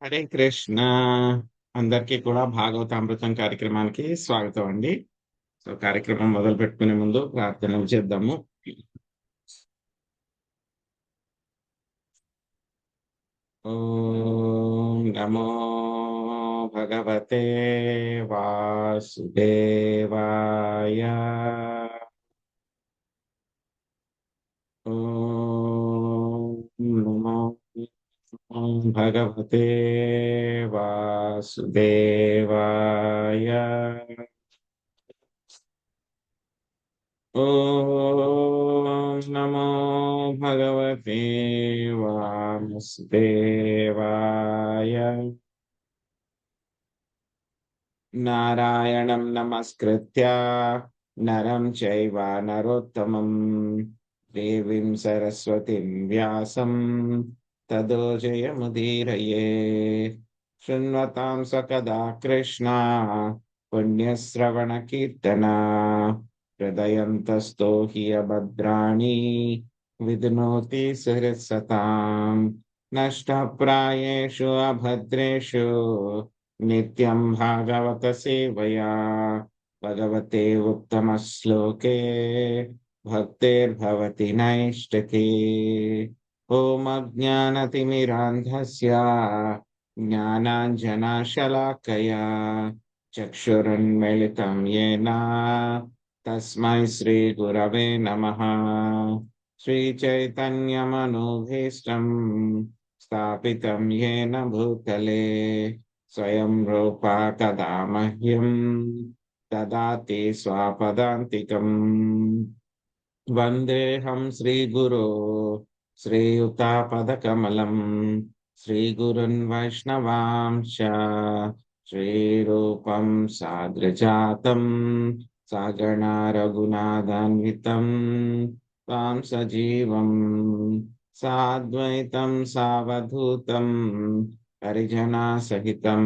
హరే కృష్ణ. అందరికీ కూడా భాగవతామృతం కార్యక్రమానికి స్వాగతం అండి. సో కార్యక్రమం మొదలు పెట్టుకునే ముందు ప్రార్థనలు చేద్దాము. ఓం నమో భగవతే వాసుదేవాయ. ఓం నమో భగవతే వాసుదేవాయ. ఓం నమో భగవతే వాసుదేవాయ. నారాయణం నమస్కృత్య నరం చైవ నరోత్తమం దేవీం సరస్వతిం వ్యాసం తదో జయముదీరయే. శృణ్వతాం సకదా కృష్ణ పుణ్యశ్రవణ కీర్తన హృదయంతస్థో హి అభద్రాణి విద్నోతి సరసతాం నష్టప్రాయేషు అభద్రేషు నిత్యం భాగవత సేవయా భగవతే ఉత్తమ శ్లోకే భక్తిర్భవతి నైష్ఠకే. ఓం అజ్ఞానతిమిరాంధస్య జ్ఞానాంజనశలాకయా చక్షురున్మిళితం యేన తస్మై శ్రీ గురవే నమః. శ్రీచైతన్యమనోభీష్టం స్థాపితం యేన భూతలే స్వయం రూపా కదా మహ్యం దదాతి స్వపదాంతికం. వందేహం శ్రీగురో శ్రీయుతాపదకమలం శ్రీగురున్ వైష్ణవాంశ శ్రీరూపం సాగ్రజాతం సగణ రఘునాథాన్వితం తాం సజీవం సాద్వైతం సావధూతం హరిజనా సహితం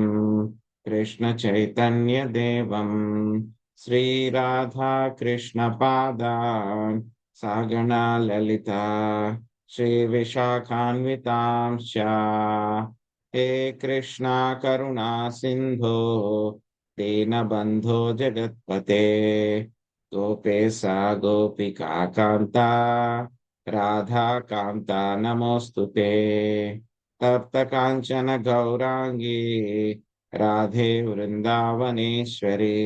కృష్ణ చైతన్య దేవం శ్రీరాధా కృష్ణ పాదాన్ సగణ లలిత శ్రీ విశాఖాన్వితాంశ. హే కృష్ణ కరుణా సింధో దీనబంధో జగత్పతే గోపేశ గోపికా కాంత రాధా కాంత నమోస్తుతే. తప్త కాంచన గౌరాంగీ రాధే వృందావనేశ్వరి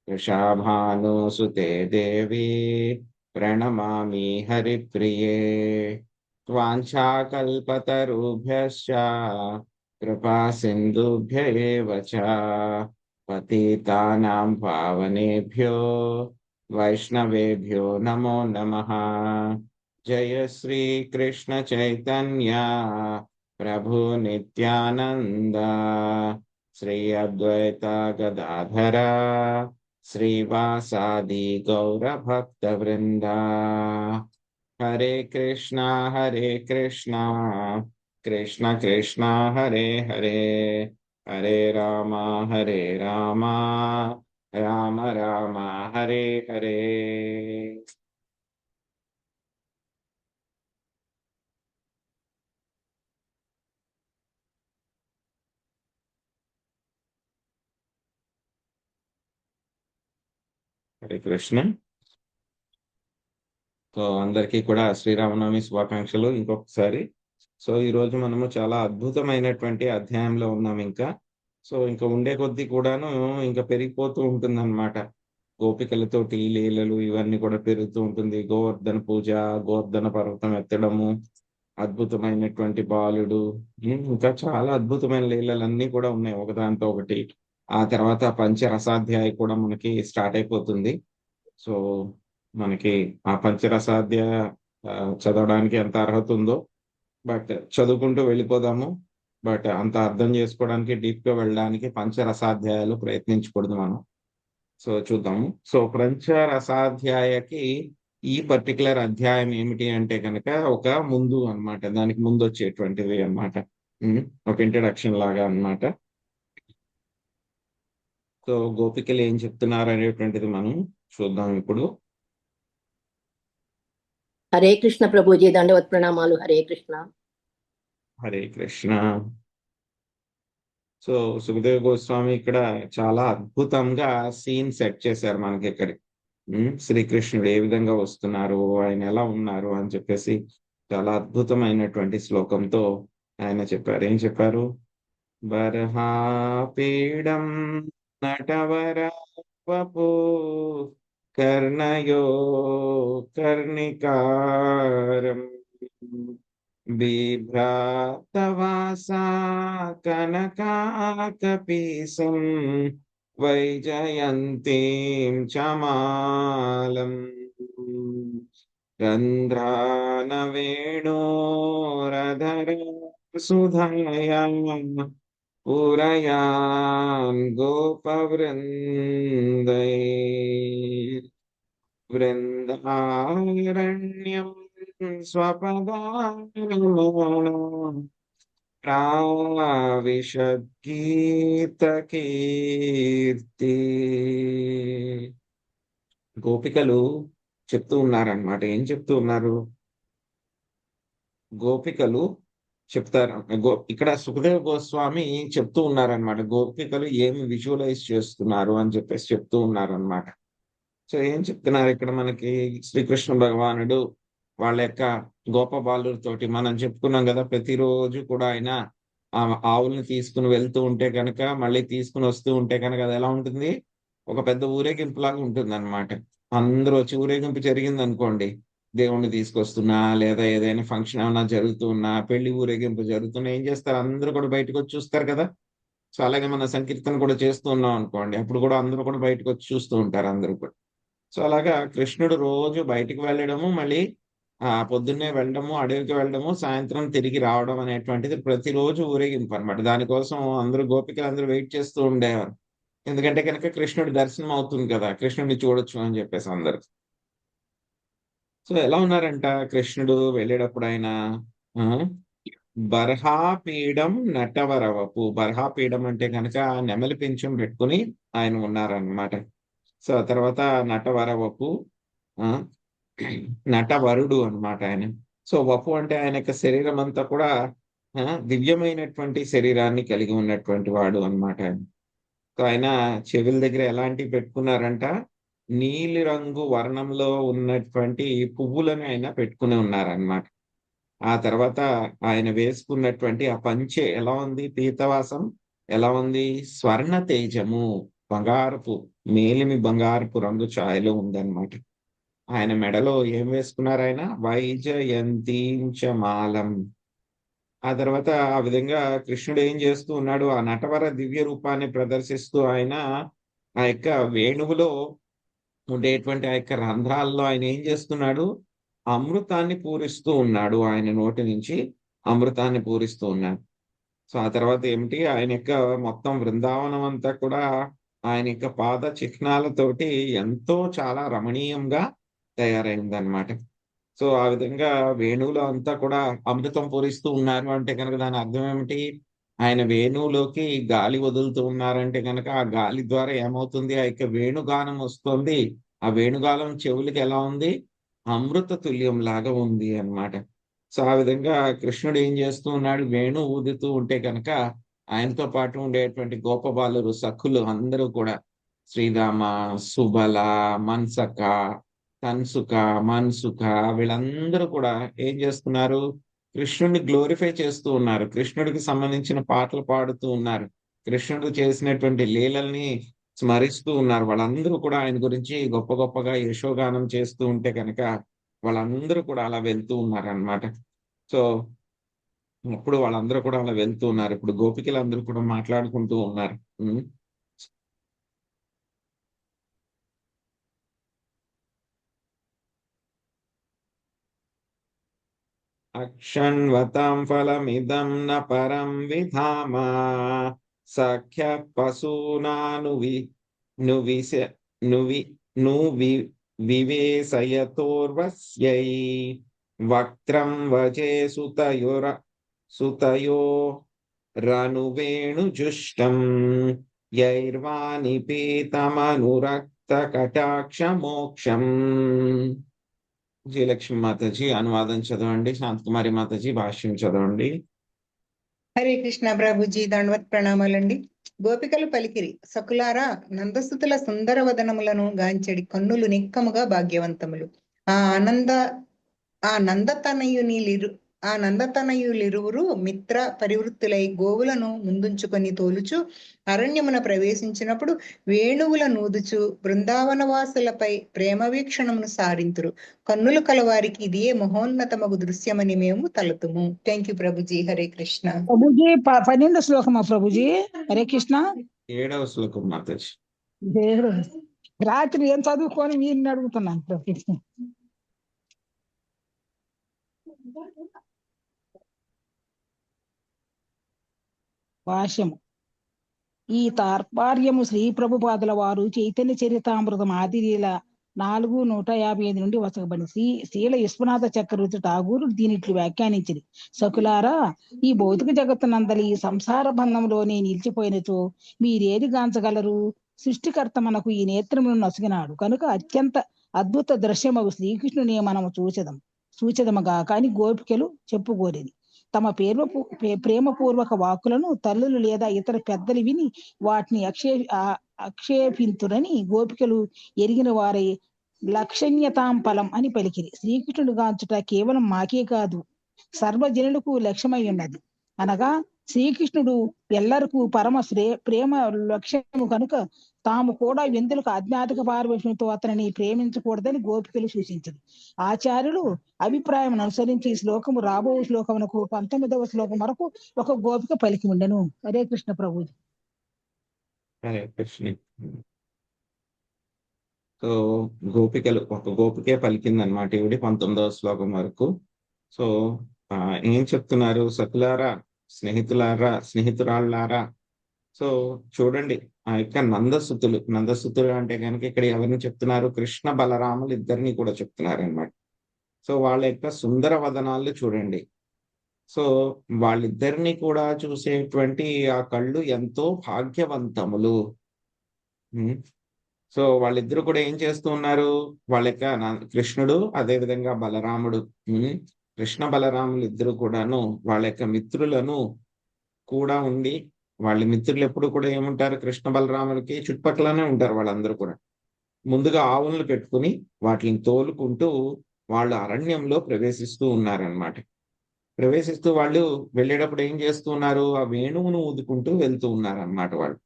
వృషాభానుసుతే దేవి ప్రణమామి హరిప్రియే. వాంఛాకల్పతరుభ్యశ్చ కృపా సింధుభ్య ఏవ చ పతితానాం పావనేభ్యో వైష్ణవేభ్యో నమో నమః. జయ శ్రీ కృష్ణ చైతన్య ప్రభు నిత్యానంద శ్రీ అద్వైత గదాధర శ్రీవాసాది గౌర భక్త వృంద. హరే కృష్ణ కృష్ణ కృష్ణ హరే హరే హరే రామ రామ రామ హరే హరే. హరే కృష్ణ. సో అందరికీ కూడా శ్రీరామనవమి శుభాకాంక్షలు ఇంకొకసారి. సో ఈ రోజు మనము చాలా అద్భుతమైనటువంటి అధ్యాయంలో ఉన్నాం. ఇంకా ఉండే కొద్దీ కూడాను ఇంకా పెరిగిపోతూ ఉంటుందన్నమాట. గోపికలతోటి లీలలు ఇవన్నీ కూడా పెరుగుతూ ఉంటుంది. గోవర్ధన పూజ, గోవర్ధన పర్వతం ఎత్తడము, అద్భుతమైనటువంటి బాలుడు, ఇంకా చాలా అద్భుతమైన లీలలన్నీ కూడా ఉన్నాయి ఒకదాంతో ఒకటి. ఆ తర్వాత పంచరసాధ్యాయ కూడా మనకి స్టార్ట్ అయిపోతుంది. సో మనకి ఆ పంచరసాధ్యాయ చదవడానికి ఎంత అర్హత ఉందో, బట్ చదువుకుంటూ వెళ్ళిపోదాము. బట్ అంత అర్థం చేసుకోవడానికి డీప్ గా వెళ్ళడానికి పంచరసాధ్యాయాలు ప్రయత్నించకూడదు మనం. సో చూద్దాము. సో పంచరసాధ్యాయకి ఈ పర్టికులర్ అధ్యాయం ఏమిటి అంటే కనుక ఒక ముందు అన్నమాట, దానికి ముందు వచ్చేటువంటిది అన్నమాట. ఒక ఇంట్రడక్షన్ లాగా అన్నమాట. సో గోపికలు ఏం చెప్తున్నారు అనేటువంటిది మనం చూద్దాం ఇప్పుడు. హరే కృష్ణ ప్రభుజీ, దండవత్ ప్రణామాలు. హరే కృష్ణ. హరే కృష్ణ. సో, సుఖదేవ్ గోస్వామి ఇక్కడ చాలా అద్భుతంగా సీన్ సెట్ చేశారు మనకిక్కడ. శ్రీకృష్ణుడు ఏ విధంగా వస్తున్నారు, ఆయన ఎలా ఉన్నారు అని చెప్పేసి చాలా అద్భుతమైనటువంటి శ్లోకంతో ఆయన చెప్పారు. ఏం చెప్పారు? బర్హాపీడం నటవరవపు కర్ణయో కర్ణికారం బిభ్రాతవాసా కనకాకపీశం వైజయంतीं చమాలం రంధ్రానవేణోరధర సుధాయా పూరయాన్ గోపవృందైర్ వృందారణ్యం స్వపదారమాణో ప్రావిశద్గీతకీర్తి. గోపికలు చెప్తూ ఉన్నారన్నమాట. ఏం చెప్తూ ఉన్నారు? గోపికలు చెప్తారు. ఇక్కడ సుఖదేవ్ గోస్వామి చెప్తూ ఉన్నారన్నమాట. గోపికలు ఏమి విజువలైజ్ చేస్తున్నారు అని చెప్పేసి చెప్తూ ఉన్నారన్నమాట. సో ఏం చెప్తున్నారు ఇక్కడ మనకి? శ్రీకృష్ణ భగవానుడు వాళ్ళ యొక్క గోపబాలులతోటి మనం చెప్పుకున్నాం కదా, ప్రతిరోజు కూడా ఆయన ఆ ఆవుల్ని తీసుకుని వెళ్తూ ఉంటే కనుక, మళ్ళీ తీసుకుని వస్తూ ఉంటే కనుక అది ఎలా ఉంటుంది? ఒక పెద్ద ఊరేగింపులాగా ఉంటుంది అనమాట. అందరూ వచ్చి ఊరేగింపు జరిగింది అనుకోండి, దేవుణ్ణి తీసుకొస్తున్నా లేదా ఏదైనా ఫంక్షన్ ఏమైనా జరుగుతున్నా, పెళ్లి ఊరేగింపు జరుగుతున్నా, ఏం చేస్తారు? అందరూ కూడా బయటకు వచ్చి చూస్తారు కదా. సో అలాగే మన సంకీర్తన కూడా చేస్తూ ఉన్నాం అనుకోండి, అప్పుడు కూడా అందరూ కూడా బయటకు వచ్చి చూస్తూ ఉంటారు అందరూ కూడా. సో అలాగా కృష్ణుడు రోజు బయటికి వెళ్ళడము, మళ్ళీ పొద్దున్నే వెళ్ళడము, అడవికి వెళ్ళడము, సాయంత్రం తిరిగి రావడం అనేటువంటిది ప్రతిరోజు ఊరేగింపు అనమాట. దానికోసం అందరూ గోపికలు అందరూ వెయిట్ చేస్తూ ఉండేవారు. ఎందుకంటే కనుక కృష్ణుడి దర్శనం అవుతుంది కదా, కృష్ణుడిని చూడొచ్చు అని చెప్పేసి అందరు. సో ఎలా ఉన్నారంట కృష్ణుడు వెళ్ళేటప్పుడు ఆయన? ఆ, బర్హాపీడం నటవరవపు. బర్హాపీడం అంటే కనుక నెమలి పింఛం పెట్టుకుని ఆయన ఉన్నారనమాట. సో ఆ తర్వాత నటవరవపు, ఆ నటవరుడు అన్నమాట ఆయన. సో వపు అంటే ఆయన యొక్క శరీరం అంతా కూడా దివ్యమైనటువంటి శరీరాన్ని కలిగి ఉన్నటువంటి వాడు అన్నమాట ఆయన. సో ఆయన చెవుల దగ్గర ఎలాంటివి పెట్టుకున్నారంట? నీలి రంగు వర్ణంలో ఉన్నటువంటి పువ్వులను ఆయన పెట్టుకుని ఉన్నారన్నమాట. ఆ తర్వాత ఆయన వేసుకున్నటువంటి ఆ పంచె ఎలా ఉంది? పీతవాసం ఎలా ఉంది? స్వర్ణ తేజము, బంగారపు, మేలిమి బంగారపు రంగు ఛాయలో ఉందన్నమాట. ఆయన మెడలో ఏం వేసుకున్నారు? ఆయన వైజయంతీంచమాలం. ఆ తర్వాత ఆ విధంగా కృష్ణుడు ఏం చేస్తూ ఉన్నాడు? ఆ నటవర దివ్య రూపాన్ని ప్రదర్శిస్తూ ఆయన ఆ యొక్క వేణువులో ఉండేటువంటి ఆ యొక్క రంధ్రాల్లో ఆయన ఏం చేస్తున్నాడు? అమృతాన్ని పూరిస్తూ ఉన్నాడు. ఆయన నోటి నుంచి అమృతాన్ని పూరిస్తూ ఉన్నాడు. సో ఆ తర్వాత ఏమిటి? ఆయన యొక్క మొత్తం బృందావనం అంతా కూడా ఆయన యొక్క పాద చిహ్నాలతోటి ఎంతో చాలా రమణీయంగా తయారైందనమాట. సో ఆ విధంగా వేణువులో అంతా కూడా అమృతం పూరిస్తూ ఉన్నారు అంటే కనుక దాని అర్థం ఏమిటి? ఆయన వేణువులోకి గాలి వదులుతూ ఉన్నారంటే గనక ఆ గాలి ద్వారా ఏమవుతుంది? ఆ యొక్క వేణుగానం వస్తుంది. ఆ వేణుగానం చెవులకి ఎలా ఉంది? అమృత తుల్యం లాగా ఉంది అన్నమాట. సో ఆ విధంగా కృష్ణుడు ఏం చేస్తూ ఉన్నాడు? వేణువు ఊదుతూ ఉంటే కనుక ఆయనతో పాటు ఉండేటువంటి గోపబాలురు, సఖులు అందరూ కూడా శ్రీరామ, సుబల, మన్సక, తన్సుక, మన్సుక వీళ్ళందరూ కూడా ఏం చేస్తున్నారు? కృష్ణుడిని గ్లోరిఫై చేస్తూ ఉన్నారు. కృష్ణుడికి సంబంధించిన పాటలు పాడుతూ ఉన్నారు. కృష్ణుడు చేసినటువంటి లీలల్ని స్మరిస్తూ ఉన్నారు. వాళ్ళందరూ కూడా ఆయన గురించి గొప్ప గొప్పగా యశోగానం చేస్తూ ఉంటే కనుక వాళ్ళందరూ కూడా అలా వెళ్తూ ఉన్నారనమాట. సో అప్పుడు వాళ్ళందరూ కూడా అలా వెళ్తూ ఉన్నారు. ఇప్పుడు గోపికలందరూ కూడా మాట్లాడుకుంటూ ఉన్నారు. హ్మ్. అక్షణ్వతాం ఫలమిదం న పరం విధామా సఖ్య పశూనానువి నువిస నువి నువి వివేశయతోర్వస్యై వక్త్రం వచే సుతయో రనువేణుజుష్టం యైర్వాణి పీతమనురక్త కటాక్ష మోక్షం. జయలక్ష్మి మాతాజీ అనువాదం చదవండి. శాంతకుమారి మాతాజీ భాష్యం చదవండి. హరే కృష్ణ ప్రభుజీ, దండవత్ ప్రణామాలండి. గోపికలు పలికిరి, సకులారా నందసుతుల సుందర వదనములను గాంచెడి కన్నులు నిక్కముగా భాగ్యవంతములు. ఆ ఆనంద ఆ నందతనయునిలిరు ఆ నందతనయులిరువురు మిత్ర పరివృత్తులై గోవులను ముందుంచుకొని తోలుచు అరణ్యమున ప్రవేశించినప్పుడు వేణువుల నూదుచు బృందావనవాసులపై ప్రేమ వీక్షణమును సారింతురు. కన్నులు కలవారికి ఇదే మహోన్నతమగు దృశ్యమని మేము తలతుము. Thank you Prabhuji. హరే కృష్ణ. ప్రభుజీ 12వ శ్లోకమా ప్రభుజీ? హరే కృష్ణ. 7వ శ్లోకం మాతాజీ. దేవుడు రాత్రి ఏం చదువుకొని మీరు అడుగుతున్నాను ప్రభుజీ. భాష్యము. ఈ తార్పార్యము శ్రీ ప్రభుపాదుల వారు చైతన్య చరితామృతం ఆదిలీల 4:155 నుండి వచకబడి శ్రీల విశ్వనాథ చక్రవర్తి ఠాగూరు దీనిట్లు వ్యాఖ్యానించింది. సకులారా, ఈ భౌతిక జగత్తునందలి సంసార బంధంలోనే నిలిచిపోయినచో మీరేది గాంచగలరు? సృష్టికర్త మనకు ఈ నేత్రమును నసుగినాడు కనుక అత్యంత అద్భుత దృశ్యమగు శ్రీకృష్ణుని మనము చూచెదమగా కాని గోపికలు చెప్పుకోరేది. తమ ప్రేమపూర్వక వాక్కులను తల్లులు లేదా ఇతర పెద్దలు విని వాటిని ఆక్షేపింతురని గోపికలు ఎరిగిన వారై లక్షణ్యతాం ఫలం అని పలికిరి. శ్రీకృష్ణుడు గాంచుట కేవలం మాకే కాదు, సర్వజనులకు లక్ష్యమై ఉన్నది. అనగా శ్రీకృష్ణుడు ఎల్లరకు పరమ ప్రేమ లక్ష్యము కనుక తాము కూడా ఎందులకు ఆధ్యాత్మిక పారవశ్యంతో అతనిని ప్రేమించకూడదని గోపికలు సూచించదు. ఆచార్యులు అభిప్రాయం అనుసరించి ఈ శ్లోకము రాబో శ్లోకమునకు 19వ శ్లోకం వరకు ఒక గోపిక పలికి ఉండెను. హరే కృష్ణ ప్రభు. హరే కృష్ణ. సో గోపికలు ఒక గోపికే పలికిందనమాట ఇవిడి 19వ శ్లోకం వరకు. సో ఏం చెప్తున్నారు? సకులారా, స్నేహితురాళ్ళారా. సో చూడండి, ఆ యొక్క నందసుతులు అంటే కనుక ఇక్కడ ఎవరిని చెప్తున్నారు? కృష్ణ బలరాములు ఇద్దరిని కూడా చెప్తున్నారు అనమాట. సో వాళ్ళ యొక్క సుందర వదనాలు చూడండి. సో వాళ్ళిద్దరిని కూడా చూసేటువంటి ఆ కళ్ళు ఎంతో భాగ్యవంతములు. సో వాళ్ళిద్దరు కూడా ఏం చేస్తూ ఉన్నారు? వాళ్ళ యొక్క కృష్ణుడు, అదే విధంగా బలరాముడు, కృష్ణ బలరాములు ఇద్దరు కూడాను వాళ్ళ యొక్క మిత్రులను కూడా ఉండి, వాళ్ళ మిత్రులు ఎప్పుడు కూడా ఏముంటారు? కృష్ణ బలరాములకి చుట్టుపక్కలనే ఉంటారు వాళ్ళందరూ కూడా. ముందుగా ఆవులను పెట్టుకుని వాటిని తోలుకుంటూ వాళ్ళు అరణ్యంలో ప్రవేశిస్తూ ఉన్నారనమాట. ప్రవేశిస్తూ వాళ్ళు వెళ్ళేటప్పుడు ఏం చేస్తూ ఉన్నారు? ఆ వేణువును ఊదుకుంటూ వెళ్తూ ఉన్నారనమాట వాళ్ళు.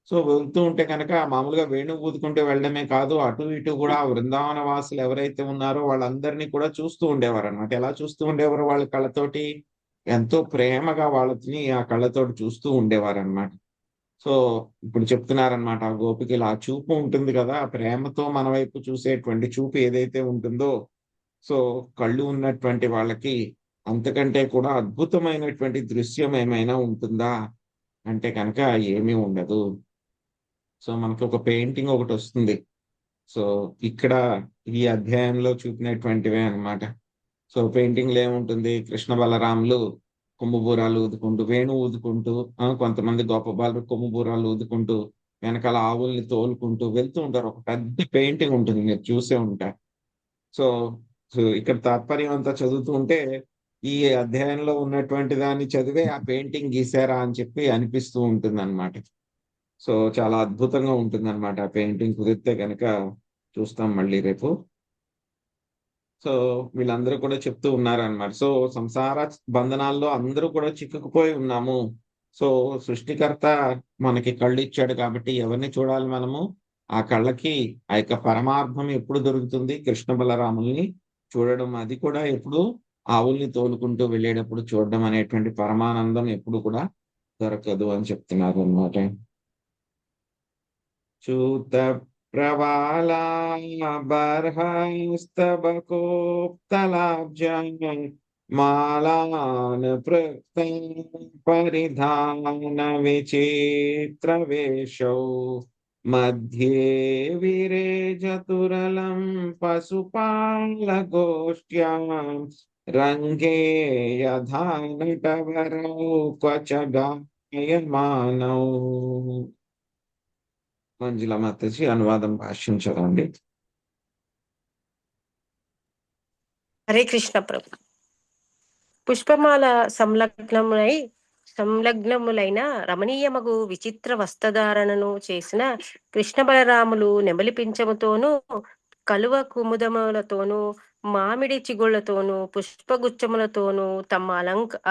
సో వెళ్తూ ఉంటే కనుక మామూలుగా వేణువు ఊదుకుంటూ వెళ్ళడమే కాదు, అటు ఇటు కూడా ఆ వృందావన వాసులు ఎవరైతే ఉన్నారో వాళ్ళందరినీ కూడా చూస్తూ ఉండేవారు అనమాట. ఎలా చూస్తూ ఉండేవారు? వాళ్ళ కళ్ళతోటి ఎంతో ప్రేమగా వాళ్ళని ఆ కళ్ళతోటి చూస్తూ ఉండేవారు అనమాట. సో ఇప్పుడు చెప్తున్నారనమాట, ఆ గోపికలు ఆ చూపు ఉంటుంది కదా, ఆ ప్రేమతో మన వైపు చూసేటువంటి చూపు ఏదైతే ఉంటుందో, సో కళ్ళు ఉన్నటువంటి వాళ్ళకి అంతకంటే కూడా అద్భుతమైనటువంటి దృశ్యం ఏమైనా ఉంటుందా అంటే కనుక ఏమీ ఉండదు. సో మనకి ఒక పెయింటింగ్ ఒకటి వస్తుంది. సో ఇక్కడ ఈ అధ్యాయంలో చూపినటువంటివే అనమాట. సో పెయింటింగ్ లో ఏముంటుంది? కృష్ణ బలరాములు కొమ్ముబూరాలు ఊదుకుంటూ, వేణు ఊదుకుంటూ, కొంతమంది గొప్ప బాలు కొమ్ముబూరాలు ఊదుకుంటూ వెనకాల ఆవుల్ని తోలుకుంటూ వెళ్తూ ఉంటారు. ఒక పెద్ద పెయింటింగ్ ఉంటుంది, మీరు చూసే ఉంటారు. సో ఇక్కడ తాత్పర్యం అంతా చదువుతూ ఉంటే ఈ అధ్యాయంలో ఉన్నటువంటి దాన్ని చదివే ఆ పెయింటింగ్ గీసారా అని చెప్పి అనిపిస్తూ ఉంటుంది అనమాట. సో చాలా అద్భుతంగా ఉంటుంది అనమాట ఆ పెయింటింగ్. కుదిరితే కనుక చూస్తాం మళ్ళీ రేపు. సో వీళ్ళందరూ కూడా చెప్తూ ఉన్నారనమాట. సో సంసార బంధనాల్లో అందరూ కూడా చిక్కుకుపోయి ఉన్నాము. సో సృష్టికర్త మనకి కళ్ళు ఇచ్చాడు కాబట్టి ఎవరిని చూడాలి మనము? ఆ కళ్ళకి ఆ యొక్క పరమార్థం ఎప్పుడు దొరుకుతుంది? కృష్ణ బలరాముల్ని చూడడం. అది కూడా ఎప్పుడు? ఆవుల్ని తోలుకుంటూ వెళ్ళేటప్పుడు చూడడం అనేటువంటి పరమానందం ఎప్పుడు కూడా దొరకదు అని చెప్తున్నారు అనమాట. చూత ప్రవాళా బర్హస్తబకోప్తలాబ్జాం మాలాన్ పృక్తం పరిధాన విచిత్రవేషౌ మధ్యే విరేజతురలం పశుపాలగోష్ఠ్యాం రంగే యథా నటవరౌ క్వచ గాయమానౌ. మంజుల మాతాజీ అనువాదం భాష్యం చదవండి. హరే కృష్ణ ప్రభు. పుష్పమాల సంలగ్నమై సంలగ్నములైన రమణీయమగు విచిత్ర వస్త్రధారణను చేసిన కృష్ణ బలరాములు నెమలి పింఛముతోనూ కలువ కుముదములతోనూ మామిడి చిగుళ్లతోనూ పుష్పగుచ్చములతోనూ తమ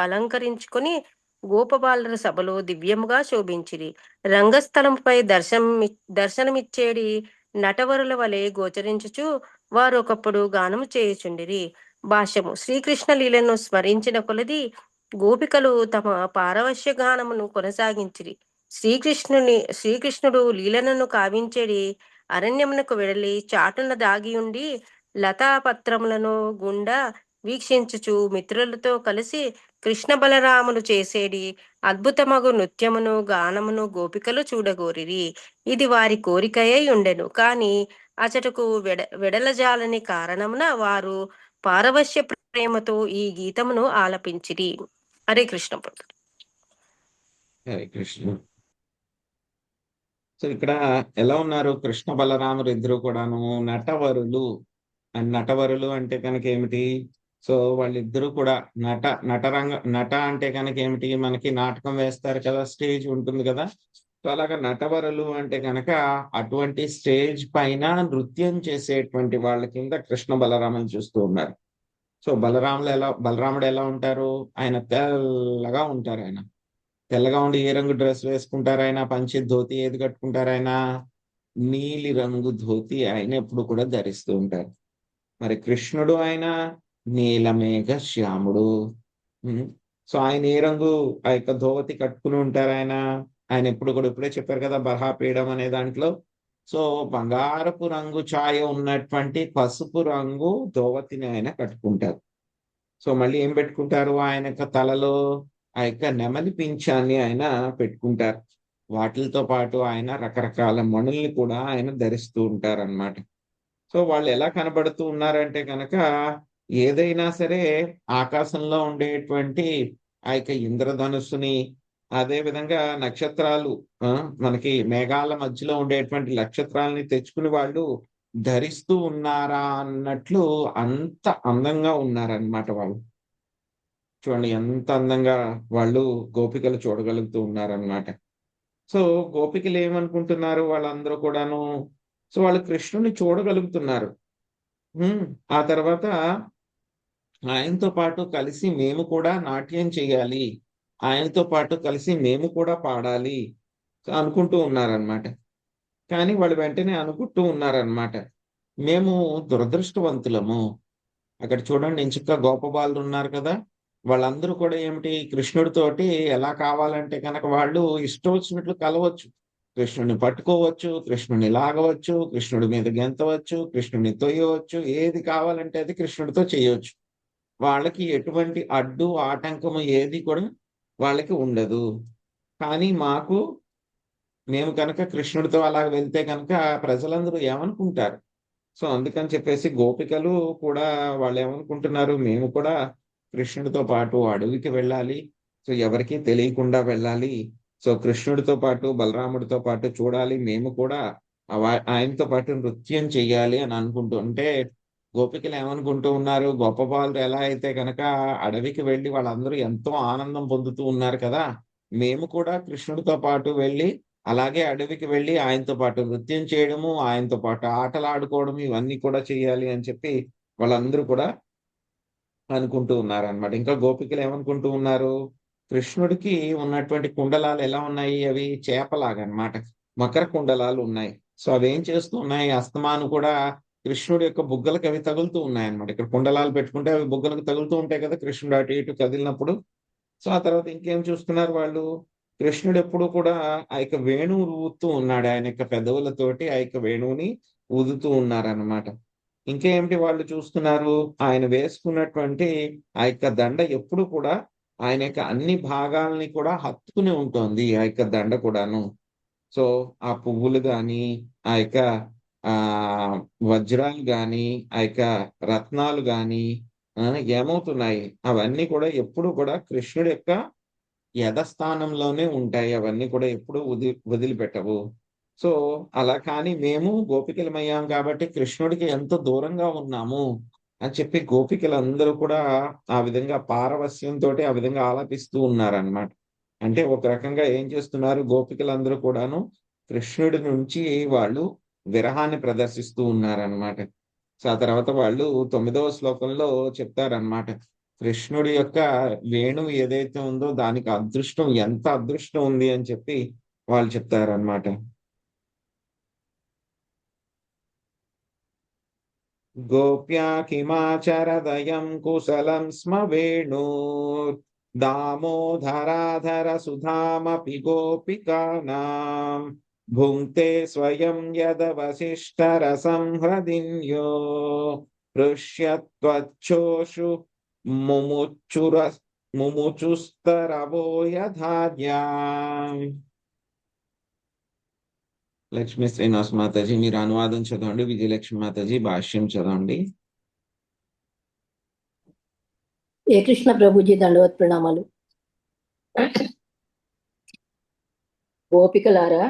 అలంకరించుకొని గోపబాలుర సభలో దివ్యముగా శోభించిరి. రంగస్థలంపై దర్శనమిచ్చేడి నటవరుల వలె గోచరించుచు వారు ఒకప్పుడు గానము చేయుచుండిరి. భాష్యము. శ్రీకృష్ణ లీలను స్మరించిన కొలది గోపికలు తమ పారవశ్య గానమును కొనసాగించిరి. శ్రీకృష్ణుడు లీలలను కావించేడి అరణ్యమునకు వెడలి చాటున దాగియుండి లతాపత్రములను గుండా వీక్షించుచు మిత్రులతో కలిసి కృష్ణ బలరాములు చేసేడి అద్భుతమగు నృత్యమును గానమును గోపికలు చూడగోరిరి. ఇది వారి కోరికయై ఉండెను. కాని అచటకు వెడలజాలని కారణమున వారు పారవశ్య ప్రేమతో ఈ గీతమును ఆలపించిరి. హరే కృష్ణ. హరే కృష్ణ. సో ఇక్కడ ఎలా ఉన్నారు కృష్ణ బలరాములు ఇద్దరు కూడాను నటవరులు. అండ్ నటవరులు అంటే కనుక ఏమిటి? సో వాళ్ళిద్దరూ కూడా నట అంటే కనుక ఏమిటి? మనకి నాటకం వేస్తారు కదా, స్టేజ్ ఉంటుంది కదా. సో అలాగా నటవరులు అంటే కనుక అటువంటి స్టేజ్ పైన నృత్యం చేసేటువంటి వాళ్ళ కింద కృష్ణ బలరాములు చూస్తూ ఉన్నారు. సో బలరాముడు ఎలా ఉంటారు? ఆయన తెల్లగా ఉంటారు. ఆయన తెల్లగా ఉండి ఏ రంగు డ్రెస్ వేసుకుంటారు? ఆయన పంచి ధోతి ఏది కట్టుకుంటారు? ఆయన నీలి రంగు ధోతి ఆయన ఎప్పుడు కూడా ధరిస్తూ ఉంటారు. మరి కృష్ణుడు ఆయన నీలమేఘ శ్యాముడు. సో ఆయన ఏ రంగు ఆ యొక్క ధోతి కట్టుకుని ఉంటారు? ఆయన ఎప్పుడు కూడా ఇప్పుడే చెప్పారు కదా బర్హాపీఠం అనే దాంట్లో. సో బంగారపు రంగు ఛాయ ఉన్నటువంటి పసుపు రంగు ధోవతిని ఆయన కట్టుకుంటారు. సో మళ్ళీ ఏం పెట్టుకుంటారు? ఆయన యొక్క తలలో ఆ యొక్క నెమలి పింఛాన్ని ఆయన పెట్టుకుంటారు. వాటితో పాటు ఆయన రకరకాల మణుల్ని కూడా ఆయన ధరిస్తూ ఉంటారు అన్నమాట. సో వాళ్ళు ఎలా కనబడుతూ ఉన్నారంటే కనుక ఏదైనా సరే ఆకాశంలో ఉండేటువంటి ఆ యొక్క ఇంద్రధనుస్సుని, అదే విధంగా నక్షత్రాలు, మనకి మేఘాల మధ్యలో ఉండేటువంటి నక్షత్రాలని తెచ్చుకుని వాళ్ళు ధరిస్తూ ఉన్నారా అన్నట్లు అంత అందంగా ఉన్నారనమాట వాళ్ళు. చూడండి ఎంత అందంగా వాళ్ళు గోపికలు చూడగలుగుతూ ఉన్నారనమాట. సో గోపికలు ఏమనుకుంటున్నారు? వాళ్ళందరూ కూడాను సో వాళ్ళు కృష్ణుని చూడగలుగుతున్నారు. ఆ తర్వాత ఆయనతో పాటు కలిసి మేము కూడా నాట్యం చేయాలి, ఆయనతో పాటు కలిసి మేము కూడా పాడాలి అనుకుంటూ ఉన్నారనమాట. కానీ వాళ్ళు వెంటనే అనుకుంటూ ఉన్నారనమాట, మేము దురదృష్టవంతులము. అక్కడ చూడండి ఇంచుక గోపబాలురు ఉన్నారు కదా, వాళ్ళందరూ కూడా ఏమిటి కృష్ణుడితోటి ఎలా కావాలంటే కనుక వాళ్ళు ఇష్టం వచ్చినట్లు కలవచ్చు, కృష్ణుడిని పట్టుకోవచ్చు, కృష్ణుడిని లాగవచ్చు, కృష్ణుడి మీద గెంతవచ్చు, కృష్ణుడిని తొయ్యవచ్చు, ఏది కావాలంటే అది కృష్ణుడితో చేయవచ్చు. వాళ్ళకి ఎటువంటి అడ్డు ఆటంకము ఏది కూడా వాళ్ళకి ఉండదు. కానీ మేము కనుక కృష్ణుడితో అలా వెళ్తే కనుక ప్రజలందరూ ఏమనుకుంటారు? సో అందుకని చెప్పేసి గోపికలు కూడా వాళ్ళు ఏమనుకుంటున్నారు, మేము కూడా కృష్ణుడితో పాటు అడవికి వెళ్ళాలి, సో ఎవరికీ తెలియకుండా వెళ్ళాలి, సో కృష్ణుడితో పాటు బలరాముడితో పాటు చూడాలి, మేము కూడా ఆయనతో పాటు నృత్యం చెయ్యాలి అని అనుకుంటూ అంటే గోపికలు ఏమనుకుంటూ ఉన్నారు, గోపబాలురు ఎలా అయితే కనుక అడవికి వెళ్ళి వాళ్ళందరూ ఎంతో ఆనందం పొందుతూ ఉన్నారు కదా, మేము కూడా కృష్ణుడితో పాటు వెళ్ళి అలాగే అడవికి వెళ్ళి ఆయనతో పాటు నృత్యం చేయడము, ఆయనతో పాటు ఆటలు ఆడుకోవడం ఇవన్నీ కూడా చేయాలి అని చెప్పి వాళ్ళందరూ కూడా అనుకుంటూ ఉన్నారనమాట. ఇంకా గోపికలు ఏమనుకుంటూ ఉన్నారు, కృష్ణుడికి ఉన్నటువంటి కుండలాలు ఎలా ఉన్నాయి, అవి చేపలాగా అన్నమాట, మకర కుండలాలు ఉన్నాయి. సో అవేం చేస్తూ ఉన్నాయి, అస్తమాను కూడా కృష్ణుడి యొక్క బుగ్గలకు అవి తగులుతూ ఉన్నాయి అన్నమాట. ఇక్కడ కుండలాలు పెట్టుకుంటే అవి బుగ్గలకు తగులుతూ ఉంటాయి కదా కృష్ణుడు అటు ఇటు కదిలినప్పుడు. సో ఆ తర్వాత ఇంకేం చూస్తున్నారు వాళ్ళు, కృష్ణుడు ఎప్పుడు కూడా ఆ యొక్క వేణువు ఊదుతూ ఉన్నాడు, ఆయన యొక్క పెదవులతోటి ఆ యొక్క వేణువుని ఊదుతూ ఉన్నారన్నమాట. ఇంకేమిటి వాళ్ళు చూస్తున్నారు, ఆయన వేసుకున్నటువంటి ఆ యొక్క దండ ఎప్పుడు కూడా ఆయన యొక్క అన్ని భాగాల్ని కూడా హత్తుకుని ఉంటుంది ఆ యొక్క దండ కూడాను. సో ఆ పువ్వులు గాని, ఆ యొక్క వజ్రాలు గాని, ఆ యొక్క రత్నాలు గాని ఏమవుతున్నాయి, అవన్నీ కూడా ఎప్పుడు కూడా కృష్ణుడి యొక్క యథస్థానంలోనే ఉంటాయి. అవన్నీ కూడా ఎప్పుడు వదిలిపెట్టవు. సో అలా కానీ మేము గోపికలమయ్యాం కాబట్టి కృష్ణుడికి ఎంతో దూరంగా ఉన్నాము అని చెప్పి గోపికలందరూ కూడా ఆ విధంగా పారవస్యంతో ఆ విధంగా ఆలపిస్తూ ఉన్నారనమాట. అంటే ఒక రకంగా ఏం చేస్తున్నారు గోపికలందరూ కూడాను కృష్ణుడి నుంచి వాళ్ళు విరహాన్ని ప్రదర్శిస్తూ ఉన్నారనమాట. సో ఆ తర్వాత వాళ్ళు 9వ శ్లోకంలో చెప్తారనమాట. కృష్ణుడి యొక్క వేణువు ఏదైతే ఉందో దానికి అదృష్టం ఎంత అదృష్టం ఉంది అని చెప్పి వాళ్ళు చెప్తారనమాట. గోప్యా కిమాచరదయం కుశలం స్మ వేణుర్ దామోదరాధర సుధామపి గోపికానాం భుంక్తే స్వయం యదవశిష్టరసం హృదిన్యో పృష్యత్వచ్చోషు ముముచుస్తరవో యథార్యా. లక్ష్మీ శ్రీనివాస్ మాతాజీ మీరు అనువాదం చదవండి, విజయలక్ష్మి మాతాజీ భాష్యం చదవండి. ఏ కృష్ణ ప్రభుజీ దండవత్ ప్రణామాలు. గోపికలారా,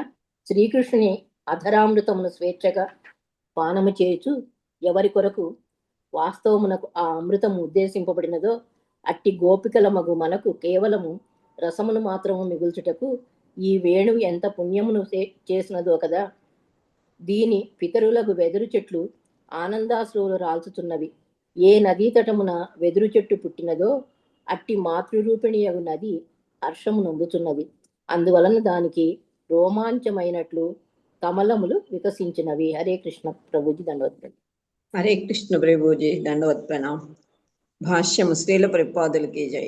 శ్రీకృష్ణుని అధరామృతమును స్వేచ్ఛగా పానము చేయుచు ఎవరి కొరకు వాస్తవమునకు ఆ అమృతము ఉద్దేశింపబడినదో అట్టి గోపికల మగు మనకు కేవలము రసమును మాత్రము మిగుల్చుటకు ఈ వేణువు ఎంత పుణ్యమును చేసినదో కదా. దీని పితరులకు వెదురు చెట్లు ఆనందాశ్రువులు రాల్చుతున్నవి. ఏ నదీ తటమున వెదురు చెట్టు పుట్టినదో అట్టి మాతృరూపిణియగు నది హర్షము నొందుతున్నది. అందువలన దానికి రోమాంచమైనట్లు కమలములు వికసించినవి. హరే కృష్ణ ప్రభుజీ దండవత్. హరే కృష్ణ ప్రభుజీ దండవత్ ప్రణాం. భాష్యము శ్రీల ప్రపాదులకి జై.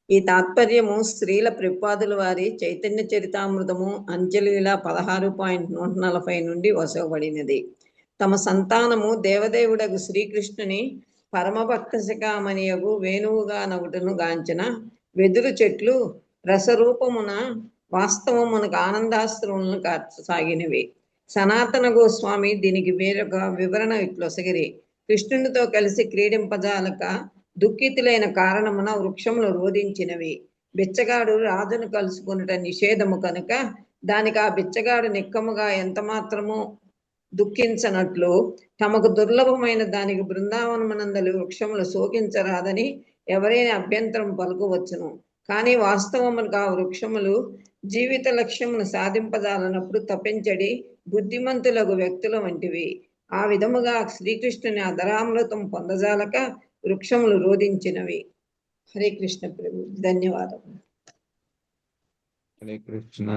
ఈ తాత్పర్యము శ్రీల ప్రపాదుల వారి చైతన్య చరితామృతము అంజలిల 16.140 నుండి వసవబడినది. తమ సంతానము దేవదేవుడగు శ్రీకృష్ణుని పరమభక్త శిఖామణియగు వేణువుగా నగుటను గాంచిన వెదురు చెట్లు రసరూపమున వాస్తవమునకు ఆనందాశ్రువులను కార్చసాగినవి. సనాతన గోస్వామి దీనికి వేరొక వివరణ ఇట్లొసగిరి. కృష్ణునితో కలిసి క్రీడింపజాలక దుఃఖితులైన కారణమున వృక్షములు రోధించినవి. బిచ్చగాడు రాజును కలుసుకునుట నిషేధము కనుక దానికి ఆ బిచ్చగాడు నిక్కముగా ఎంత మాత్రము దుఃఖించనట్లు తమకు దుర్లభమైన దానికి బృందావనమునందలి వృక్షములు శోకించరాదని ఎవరైనా అభ్యంతరం పలుకోవచ్చును. కానీ వాస్తవమునకు ఆ వృక్షములు జీవిత లక్ష్యమును సాధింపజాలనప్పుడు తప్పించడి బుద్ధిమంతులకు వ్యక్తుల వంటివి. ఆ విధముగా శ్రీకృష్ణుని అధరామృతం పొందజాలక వృక్షములు రోధించినవి. హరే కృష్ణ ప్రభు. ధన్యవాదములు. హరే కృష్ణ.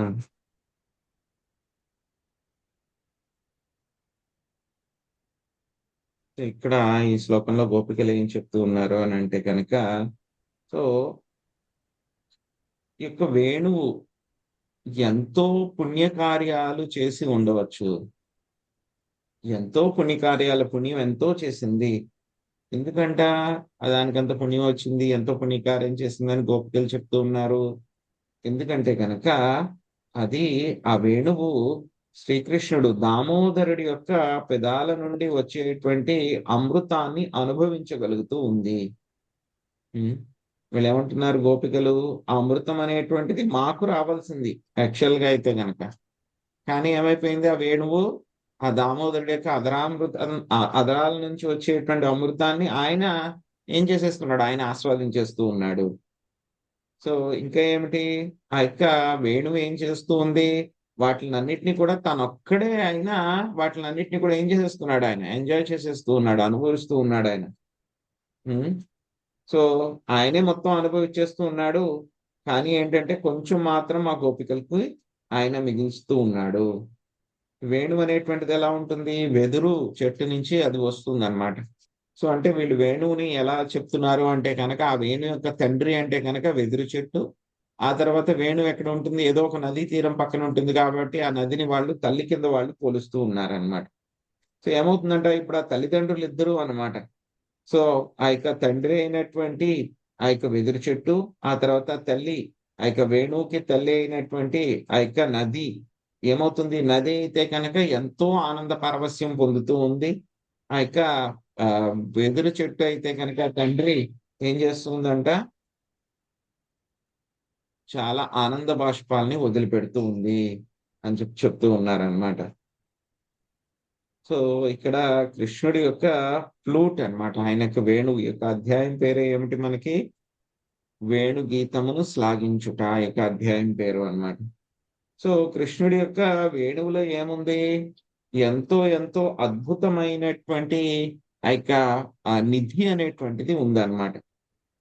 ఇక్కడ ఈ శ్లోకంలో గోపికలు ఏం చెప్తూ ఉన్నారు అని అంటే కనుక, సో ఈ యొక్క వేణువు ఎంతో పుణ్యకార్యాలు చేసి ఉండవచ్చు, ఎంతో పుణ్యకార్యాల పుణ్యం ఎంతో చేసింది. ఎందుకంట దానికంత పుణ్యం వచ్చింది, ఎంతో పుణ్యకార్యం చేసిందని గోపికలు చెప్తూ ఉన్నారు. ఎందుకంటే కనుక అది ఆ వేణువు శ్రీకృష్ణుడు దామోదరుడి యొక్క పెదాల నుండి వచ్చేటువంటి అమృతాన్ని అనుభవించగలుగుతూ ఉంది. వీళ్ళు ఏమంటున్నారు గోపికలు, ఆ అమృతం అనేటువంటిది మాకు రావాల్సింది యాక్చువల్ గా అయితే గనక, కానీ ఏమైపోయింది, ఆ వేణువు ఆ దామోదరుడి యొక్క అధరాల నుంచి వచ్చేటువంటి అమృతాన్ని ఆయన ఏం చేసేస్తున్నాడు, ఆయన ఆస్వాదించేస్తూ ఉన్నాడు. సో ఇంకా ఏమిటి, ఆ యొక్క వేణువు ఏం చేస్తూ ఉంది, వాటినన్నిటిని కూడా తనొక్కడే ఆయన వాటినన్నిటిని కూడా ఏం చేసేస్తున్నాడు, ఆయన ఎంజాయ్ చేసేస్తూ ఉన్నాడు, అనుభవిస్తూ ఉన్నాడు ఆయన. సో ఆయనే మొత్తం అనుభవించేస్తూ ఉన్నాడు. కానీ ఏంటంటే కొంచెం మాత్రం ఆ గోపికలకు ఆయన మిగిల్చుతూ ఉన్నాడు. వేణువు అనేటువంటిది ఎలా ఉంటుంది, వెదురు చెట్టు నుంచి అది వస్తుంది అన్నమాట. సో అంటే వీళ్ళు వేణువుని ఎలా చెప్తున్నారు అంటే కనుక, ఆ వేణువు యొక్క తండ్రి అంటే కనుక వెదురు చెట్టు. ఆ తర్వాత వేణువు ఎక్కడ ఉంటుంది, ఏదో ఒక నదీ తీరం పక్కన ఉంటుంది కాబట్టి ఆ నదిని వాళ్ళు తల్లి కింద వాళ్ళు పోలుస్తూ ఉన్నారనమాట. సో ఏమవుతుందంట, ఇప్పుడు ఆ తల్లిదండ్రులు ఇద్దరు అనమాట. సో ఆ యొక్క తండ్రి అయినటువంటి ఆ యొక్క వెదురు చెట్టు, ఆ తర్వాత తల్లి ఆ యొక్క వేణువుకి తల్లి అయినటువంటి ఆ యొక్క నది ఏమవుతుంది, నది అయితే కనుక ఎంతో ఆనంద పారవస్యం పొందుతూ ఉంది. ఆ యొక్క వెదురు చెట్టు అయితే కనుక తండ్రి ఏం చేస్తుందంట, చాలా ఆనంద బాష్పాలని వదిలిపెడుతూ ఉంది అని చెప్తూ ఉన్నారనమాట. సో ఇక్కడ కృష్ణుడి యొక్క ఫ్లూట్ అన్నమాట, ఆయన యొక్క వేణువు యొక్క అధ్యాయం పేరు ఏమిటి మనకి, వేణు గీతమును శ్లాఘించుట ఆ యొక్క అధ్యాయం పేరు అన్నమాట. సో కృష్ణుడి యొక్క వేణువులో ఏముంది, ఎంతో ఎంతో అద్భుతమైనటువంటి ఆ యొక్క ఆ నిధి అనేటువంటిది ఉందన్నమాట.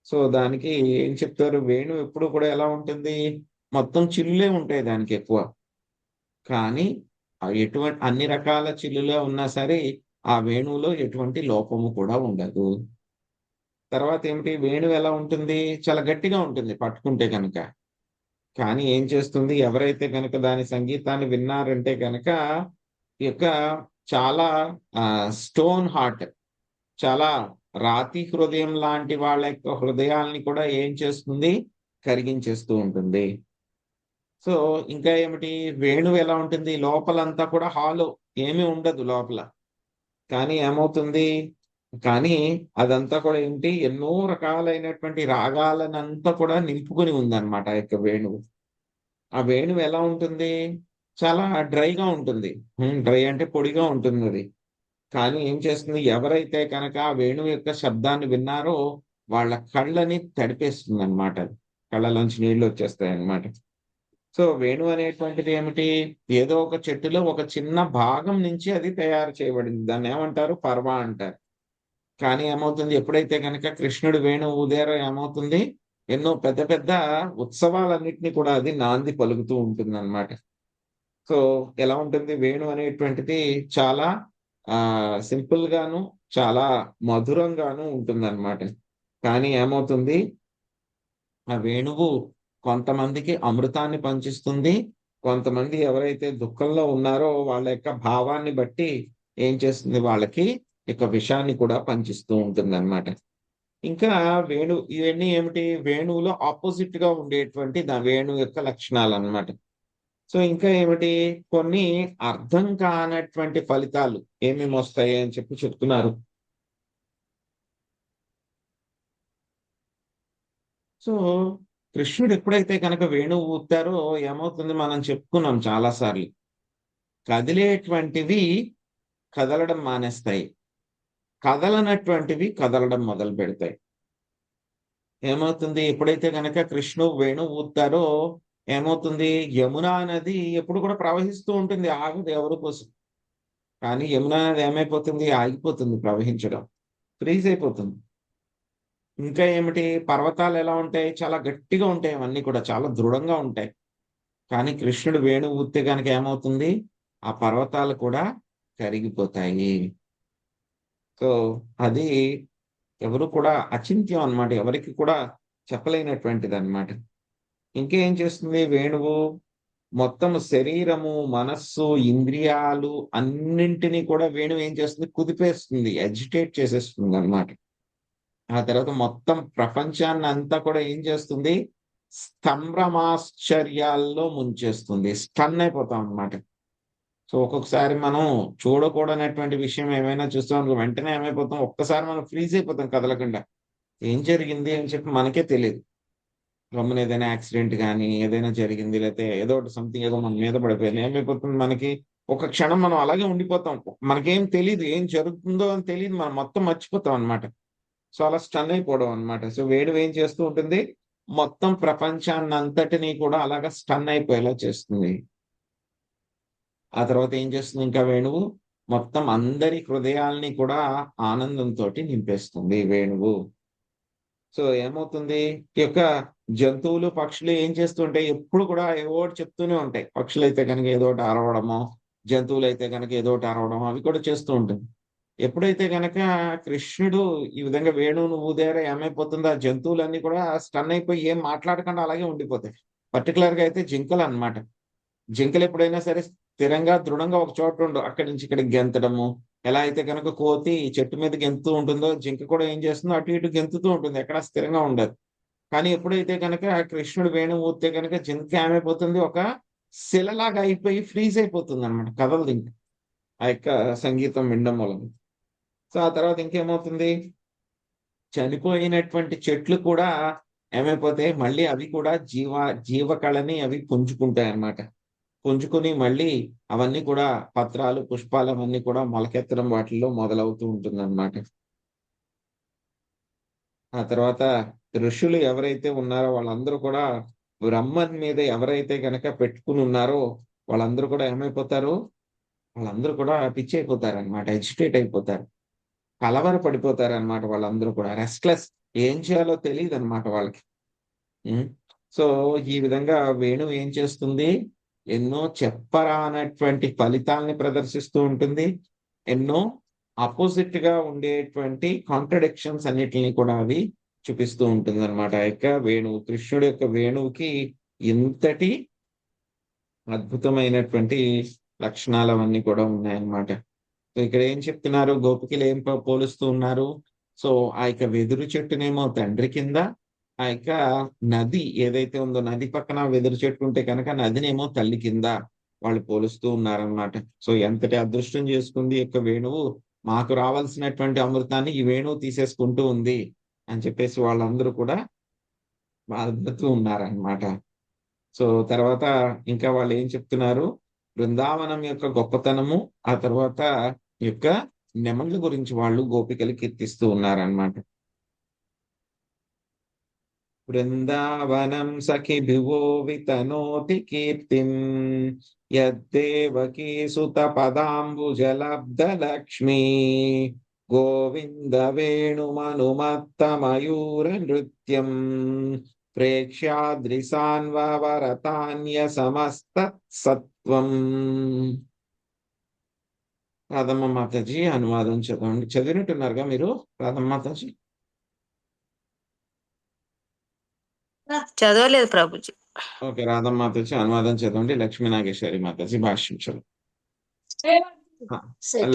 సో దానికి ఏం చెప్తారు, వేణువు ఎప్పుడు కూడా ఎలా ఉంటుంది, మొత్తం చిల్లులే ఉంటాయి దానికి ఎక్కువ. కానీ ఎటువంటి అన్ని రకాల చిల్లులే ఉన్నా సరే ఆ వేణువులో ఎటువంటి లోపము కూడా ఉండదు. తర్వాత ఏమిటి, వేణువు ఎలా ఉంటుంది, చాలా గట్టిగా ఉంటుంది పట్టుకుంటే కనుక. కానీ ఏం చేస్తుంది, ఎవరైతే గనక దాని సంగీతాన్ని విన్నారంటే గనక ఈ యొక్క చాలా స్టోన్ హార్ట్, చాలా రాతి హృదయం లాంటి వాళ్ళ యొక్క హృదయాల్ని కూడా ఏం చేస్తుంది, కరిగించేస్తూ ఉంటుంది. సో ఇంకా ఏమిటి, వేణువు ఎలా ఉంటుంది, లోపలంతా కూడా హాలో, ఏమీ ఉండదు లోపల. కానీ ఏమవుతుంది, కానీ అదంతా కూడా ఏంటి, ఎన్నో రకాలైనటువంటి రాగాలనంతా కూడా నింపుకొని ఉందన్నమాట ఆ యొక్క వేణువు. ఆ వేణువు ఎలా ఉంటుంది, చాలా డ్రైగా ఉంటుంది. డ్రై అంటే పొడిగా ఉంటుంది అది. కానీ ఏం చేస్తుంది, ఎవరైతే కనుక ఆ వేణువు యొక్క శబ్దాన్ని విన్నారో వాళ్ళ కళ్ళని తడిపేస్తుంది అనమాట. కళ్ళలోంచి నీళ్లు వచ్చేస్తాయి అన్నమాట. సో వేణువు అనేటువంటిది ఏమిటి, ఏదో ఒక చెట్టులో ఒక చిన్న భాగం నుంచి అది తయారు చేయబడింది. దాన్ని ఏమంటారు, పర్వ అంటారు. కానీ ఏమవుతుంది, ఎప్పుడైతే కనుక కృష్ణుడు వేణువు ఊదారో ఏమవుతుంది, ఎన్నో పెద్ద పెద్ద ఉత్సవాలన్నిటిని కూడా అది నాంది పలుకుతూ ఉంటుంది అన్నమాట. సో ఎలా ఉంటుంది, వేణువు అనేటువంటిది చాలా సింపుల్ గాను చాలా మధురంగాను ఉంటుందన్నమాట. కానీ ఏమవుతుంది, ఆ వేణువు కొంతమందికి అమృతాన్ని పంచిస్తుంది. కొంతమంది ఎవరైతే దుఃఖంలో ఉన్నారో వాళ్ళ యొక్క భావాన్ని బట్టి ఏం చేస్తుంది, వాళ్ళకి ఇక విషాన్ని కూడా పంచిస్తూ ఉంటుందన్నమాట. ఇంకా ఇవన్నీ ఏమిటి, వేణువులో ఆపోజిట్ గా ఉండేటువంటి వేణువు యొక్క లక్షణాలు అన్నమాట. సో ఇంకా ఏమిటి, కొన్ని అర్థం కానటువంటి ఫలితాలు ఏమేమి వస్తాయి అని చెప్తున్నారు. సో కృష్ణుడు ఎప్పుడైతే కనుక వేణువు ఊతారో ఏమవుతుంది, మనం చెప్పుకున్నాం చాలా సార్లు, కదిలేటువంటివి కదలడం మానేస్తాయి, కదలనటువంటివి కదలడం మొదలు పెడతాయి. ఏమవుతుంది, ఎప్పుడైతే కనుక కృష్ణుడు వేణువు ఊతారో ఏమవుతుంది, యమునా నది ఎప్పుడు కూడా ప్రవహిస్తూ ఉంటుంది, ఆగదు ఎవరి కోసం. కానీ యమునా నది ఏమైపోతుంది, ఆగిపోతుంది ప్రవహించడం, ఫ్రీజ్ అయిపోతుంది. ఇంకా ఏమిటి, పర్వతాలు ఎలా ఉంటాయి, చాలా గట్టిగా ఉంటాయి, అవన్నీ కూడా చాలా దృఢంగా ఉంటాయి. కానీ కృష్ణుడు వేణువు ఊస్తే కనుక ఏమవుతుంది, ఆ పర్వతాలు కూడా కరిగిపోతాయి. సో అది ఎవరు కూడా అచింత్యం అన్నమాట, ఎవరికి కూడా చెప్పలేనటువంటిది అన్నమాట. ఇంకేం చేస్తుంది వేణువు, మొత్తం శరీరము, మనస్సు, ఇంద్రియాలు అన్నింటినీ కూడా వేణువు ఏం చేస్తుంది, కుదిపేస్తుంది, అజిటేట్ చేసేస్తుంది అన్నమాట. ఆ తర్వాత మొత్తం ప్రపంచాన్ని అంతా కూడా ఏం చేస్తుంది, సంభ్రమాశ్చర్యాల్లో ముంచేస్తుంది, స్టన్ అయిపోతాం అన్నమాట. సో ఒక్కొక్కసారి మనం చూడకూడనటువంటి విషయం ఏమైనా చూస్తాం అనుకో, వెంటనే ఏమైపోతాం, ఒక్కసారి మనం ఫ్రీజ్ అయిపోతాం కదలకుండా. ఏం జరిగింది అని చెప్పి మనకే తెలియదు. గమ్మున ఏదైనా యాక్సిడెంట్ కానీ ఏదైనా జరిగింది, లేకపోతే ఏదో ఒకటి సంథింగ్ ఏదో మన మీద పడిపోయింది, ఏమైపోతుంది, మనకి ఒక క్షణం మనం అలాగే ఉండిపోతాం. మనకేం తెలియదు, ఏం జరుగుతుందో అని తెలియదు, మనం మొత్తం మర్చిపోతాం అన్నమాట. సో అలా స్టన్ అయిపోవడం అన్నమాట. సో వేణువు ఏం చేస్తూ ఉంటుంది, మొత్తం ప్రపంచాన్ని అంతటినీ కూడా అలాగా స్టన్ అయిపోయేలా చేస్తుంది. ఆ తర్వాత ఏం చేస్తుంది, ఇంకా వేణువు మొత్తం అందరి హృదయాల్ని కూడా ఆనందంతో నింపేస్తుంది వేణువు. సో ఏమవుతుంది, ఈ యొక్క జంతువులు పక్షులు ఏం చేస్తుంటాయి, ఎప్పుడు కూడా ఏదో ఒకటి చెప్తూనే ఉంటాయి. పక్షులు అయితే కనుక ఏదో ఒకటి అరవడమో, జంతువులు అయితే కనుక ఏదో ఒకటి అరవడమో అవి కూడా చేస్తూ ఉంటుంది. ఎప్పుడైతే గనక కృష్ణుడు ఈ విధంగా వేణువును ఊదారో ఏమైపోతుందో, ఆ జంతువులన్నీ కూడా స్టన్ అయిపోయి ఏం మాట్లాడకుండా అలాగే ఉండిపోతాయి. పర్టికులర్ గా అయితే జింకలు అన్నమాట. జింకలు ఎప్పుడైనా సరే స్థిరంగా దృఢంగా ఒక చోట ఉండు, అక్కడి నుంచి ఇక్కడికి గెంతడము. ఎలా అయితే కనుక కోతి చెట్టు మీద గెంతుతూ ఉంటుందో, జింక కూడా ఏం చేస్తుందో అటు ఇటు గెంతుతూ ఉంటుంది, ఎక్కడ స్థిరంగా ఉండదు. కానీ ఎప్పుడైతే కనుక కృష్ణుడు వేణువు ఊదితే కనుక జింక ఏమైపోతుంది, ఒక శిలలాగా అయిపోయి ఫ్రీజ్ అయిపోతుంది అనమాట, కదలదు ఇంక ఆ యొక్క సంగీతం వినడం వలన. సో ఆ తర్వాత ఇంకేమవుతుంది, చనిపోయినటువంటి చెట్లు కూడా ఏమైపోతాయి, మళ్ళీ అవి కూడా జీవకళని అవి పుంజుకుంటాయి అన్నమాట. పుంజుకుని మళ్ళీ అవన్నీ కూడా పత్రాలు, పుష్పాలు అవన్నీ కూడా మొలకెత్తడం వాటిల్లో మొదలవుతూ ఉంటుందన్నమాట. ఆ తర్వాత ఋషులు ఎవరైతే ఉన్నారో వాళ్ళందరూ కూడా బ్రహ్మన్ మీద ఎవరైతే గనక పెట్టుకుని ఉన్నారో వాళ్ళందరూ కూడా ఏమైపోతారు? వాళ్ళందరూ కూడా పిచ్చి అయిపోతారనమాట. ఎజిటేట్ అయిపోతారు. కలవర పడిపోతారనమాట వాళ్ళందరూ కూడా. రెస్ట్‌లెస్. ఏం చేయాలో తెలీదనమాట వాళ్ళకి. హ్మ్. సో, ఈ విధంగా వేణువు ఏం చేస్తుంది? ఎన్నో చెప్పరానటువంటి ఫలితాల్ని ప్రదర్శిస్తూ ఉంటుంది. ఎన్నో అపోజిట్‌గా ఉండేటువంటి కాంట్రడిక్షన్స్ అన్నిటిని కూడా అవి చూపిస్తూ ఉంటుందనమాట. ఆ యొక్క వేణువు. కృష్ణుడి యొక్క వేణువుకి ఇంతటి అద్భుతమైనటువంటి లక్షణాలవన్నీ కూడా ఉన్నాయన్నమాట. సో, ఇక్కడ ఏం చెప్తున్నారు? గోపికలు ఏం పోలుస్తూ ఉన్నారు? సో, ఆ యొక్క వెదురు చెట్టునేమో తండ్రి కింద, ఆ యొక్క నది ఏదైతే ఉందో నది పక్కన వెదురు చెట్టు ఉంటే కనుక నదినేమో తల్లి కింద వాళ్ళు పోలుస్తూ ఉన్నారనమాట. సో, ఎంతటి అదృష్టం చేసుకుంది ఈ యొక్క వేణువు. మాకు రావాల్సినటువంటి అమృతాన్ని ఈ వేణువు తీసేసుకుంటూ ఉంది అని చెప్పేసి వాళ్ళందరూ కూడా బాధపడుతూ ఉన్నారనమాట. సో, తర్వాత ఇంకా వాళ్ళేం చెప్తున్నారు? బృందావనం యొక్క గొప్పతనము, ఆ తర్వాత ఈ యొక్క నెమళ్ళ గురించి వాళ్ళు గోపికలు కీర్తిస్తూ ఉన్నారనమాట. బృందావనం సఖిభివో వితనోతి కీర్తిం యద్దేవకీ సుత పదాంబుజలబ్ధలక్ష్మీ గోవింద వేణుమనుమత్త మయూర నృత్యం ప్రేక్ష్యాద్రిసాన్వరతాన్య సమస్త సత్వం. రాధమ్మ మాతాజీ అనువాదం చదవండి. చదివినట్టున్నారుగా మీరు రాధమ్మ మాతాజీ? చదవలేదు ప్రభుజీ. ఓకే. రాధమ్మ మాతాజీ అనువాదం చదవండి. లక్ష్మీ నాగేశ్వరి మాతాజీ భాష్యం చదవండి.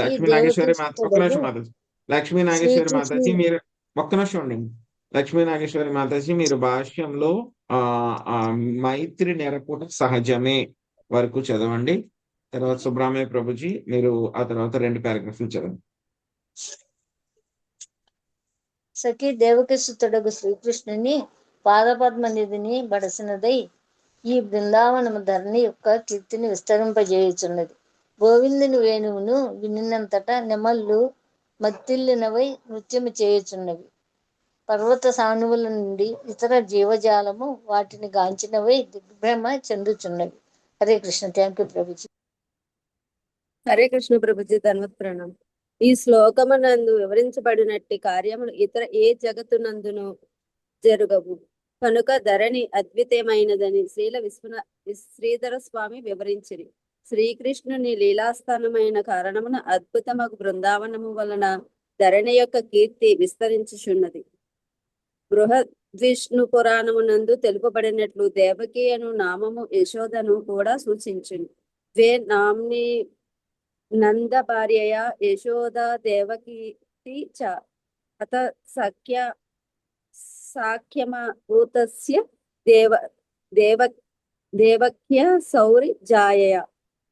లక్ష్మీ నాగేశ్వరి మాత ఒక్క నిమిషం మాతాజీ. లక్ష్మీ నాగేశ్వరి మాతాజీ మీరు ఒక్క నిమిషం ఉండండి. లక్ష్మీ నాగేశ్వరి మాతాజీ మీరు భాష్యంలో మైత్రి నెరపుట సహజమే వరకు చదవండి. తర్వాత సుబ్రహ్మణ్య ప్రభుజీ మీరు ఆ తర్వాత 2 పారాగ్రాఫ్లు చదవండి. సఖి దేవకసుతుడగు శ్రీకృష్ణుని పాదపద్మ నిధిని బడసినదై ఈ బృందావనము ధరణి యొక్క కీర్తిని విస్తరింపజేయుచున్నది. గోవిందుని వేణువును వినినంతటా నెమళ్ళు మత్తిల్లినవై నృత్యము చేయుచున్నవి. పర్వత సానువుల నుండి ఇతర జీవజాలము వాటిని గాంచినవై దిగ్భ్రమ చెందుచున్నవి. హరే కృష్ణ. Thank you Prabhuji. హరే కృష్ణ ప్రభుజీ. ధన్వత్ ప్రణామం. ఈ శ్లోకమునందు వివరించబడినట్టి కార్యములు ఇతర ఏ జగత్తునందును జరుగవు కనుక ధరణి అద్వితీయమైనదని శ్రీధర స్వామి వివరించిరి. శ్రీకృష్ణుని లీలాస్థానమైన కారణమున అద్భుతమగు బృందావనము వలన ధరణి యొక్క కీర్తి విస్తరించుచున్నది. బృహద్విష్ణు పురాణమునందు తెలుపబడినట్లు దేవకి అను నామము యశోదను కూడా సూచించును. ద్వే నామ్ని నంద భార్యయ యశోద దేవకి చ అత సాఖ్యమూతస్య దేవక్య సౌరి జాయయ.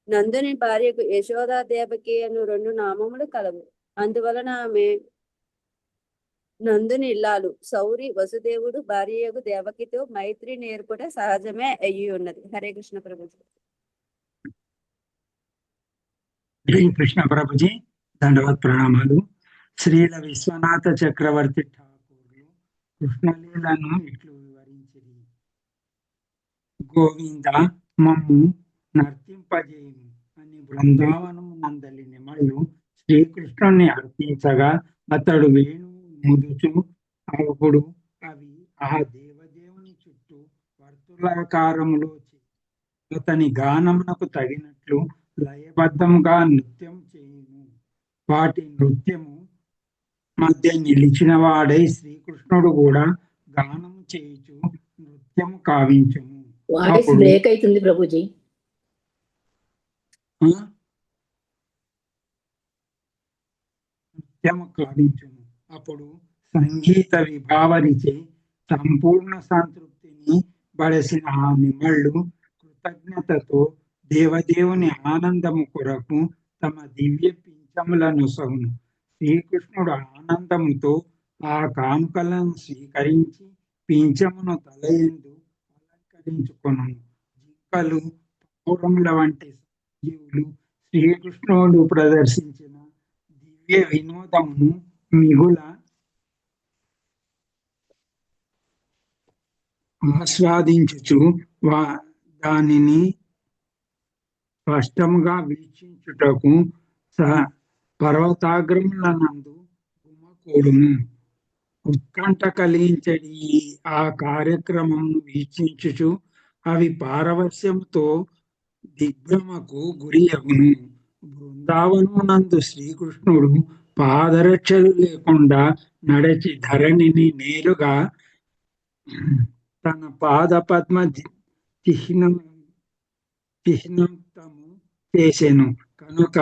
నందుని భార్యకు యశోద దేవకి అను 2 నామములు కలవు. అందువలన ఆమె నందుని ఇల్లాలు. సౌరి వసుదేవుడు భార్యకు దేవకితో మైత్రి నేర్పుట సహజమే అయ్యి ఉన్నది. హరే కృష్ణ ప్రభుజీ. హరే కృష్ణ ప్రభుజీ. దండవత్ ప్రణామాలు. శ్రీల విశ్వనాథ చక్రవర్తి ఠాకూర్లు కృష్ణలీలను ఇట్లు వివరించిరి. గోవింద మమ్ము నర్తింపజేయుము అని బృందావనము నందలి నెమళ్ళు శ్రీకృష్ణుని అర్పించగా అతడు వేణువు ముదుచు అప్పుడు అవి ఆ దేవదేవుని చుట్టూ వర్తులాకారములో అతని గానమునకు తగినట్లు లయబద్ధముగా నృత్యం చేయును. వాటి నృత్యము మధ్య నిలిచిన వాడై శ్రీకృష్ణుడు కూడా గానము చేయుచు నృత్యము కావించుము. వాయిస్ బ్రేక్ అవుతుంది ప్రభుజీ. నృత్యము కావించుము. అప్పుడు సంగీత విభావరిచే సంపూర్ణ సంతృప్తిని బడసిన ఆ నిమళ్ళు కృతజ్ఞతతో దేవదేవుని ఆనందము కొరకు తమ దివ్య పింఛములను సగును. శ్రీకృష్ణుడు ఆనందముతో ఆ కానుకలను స్వీకరించి పింఛమును తలయందు అలంకరించుకొను. జింకలు పౌరముల వంటి జీవులు శ్రీకృష్ణుడు ప్రదర్శించిన దివ్య వినోదమును మిగుల ఆస్వాదించుచు దానిని స్పష్టముగా వీక్షించుటకు పర్వతాగ్రములనందు గుమ్మకూడును. ఉత్కంఠ కలిగించడి ఆ కార్యక్రమం వీక్షించుచు అవి పారవస్యంతో దిగ్భ్రమకు గురి అగును. బృందావనమునందు శ్రీకృష్ణుడు పాదరక్షలు లేకుండా నడిచి ధరణిని నేరుగా తన పాద పద్మ చిహ్నము చేసెను కనుక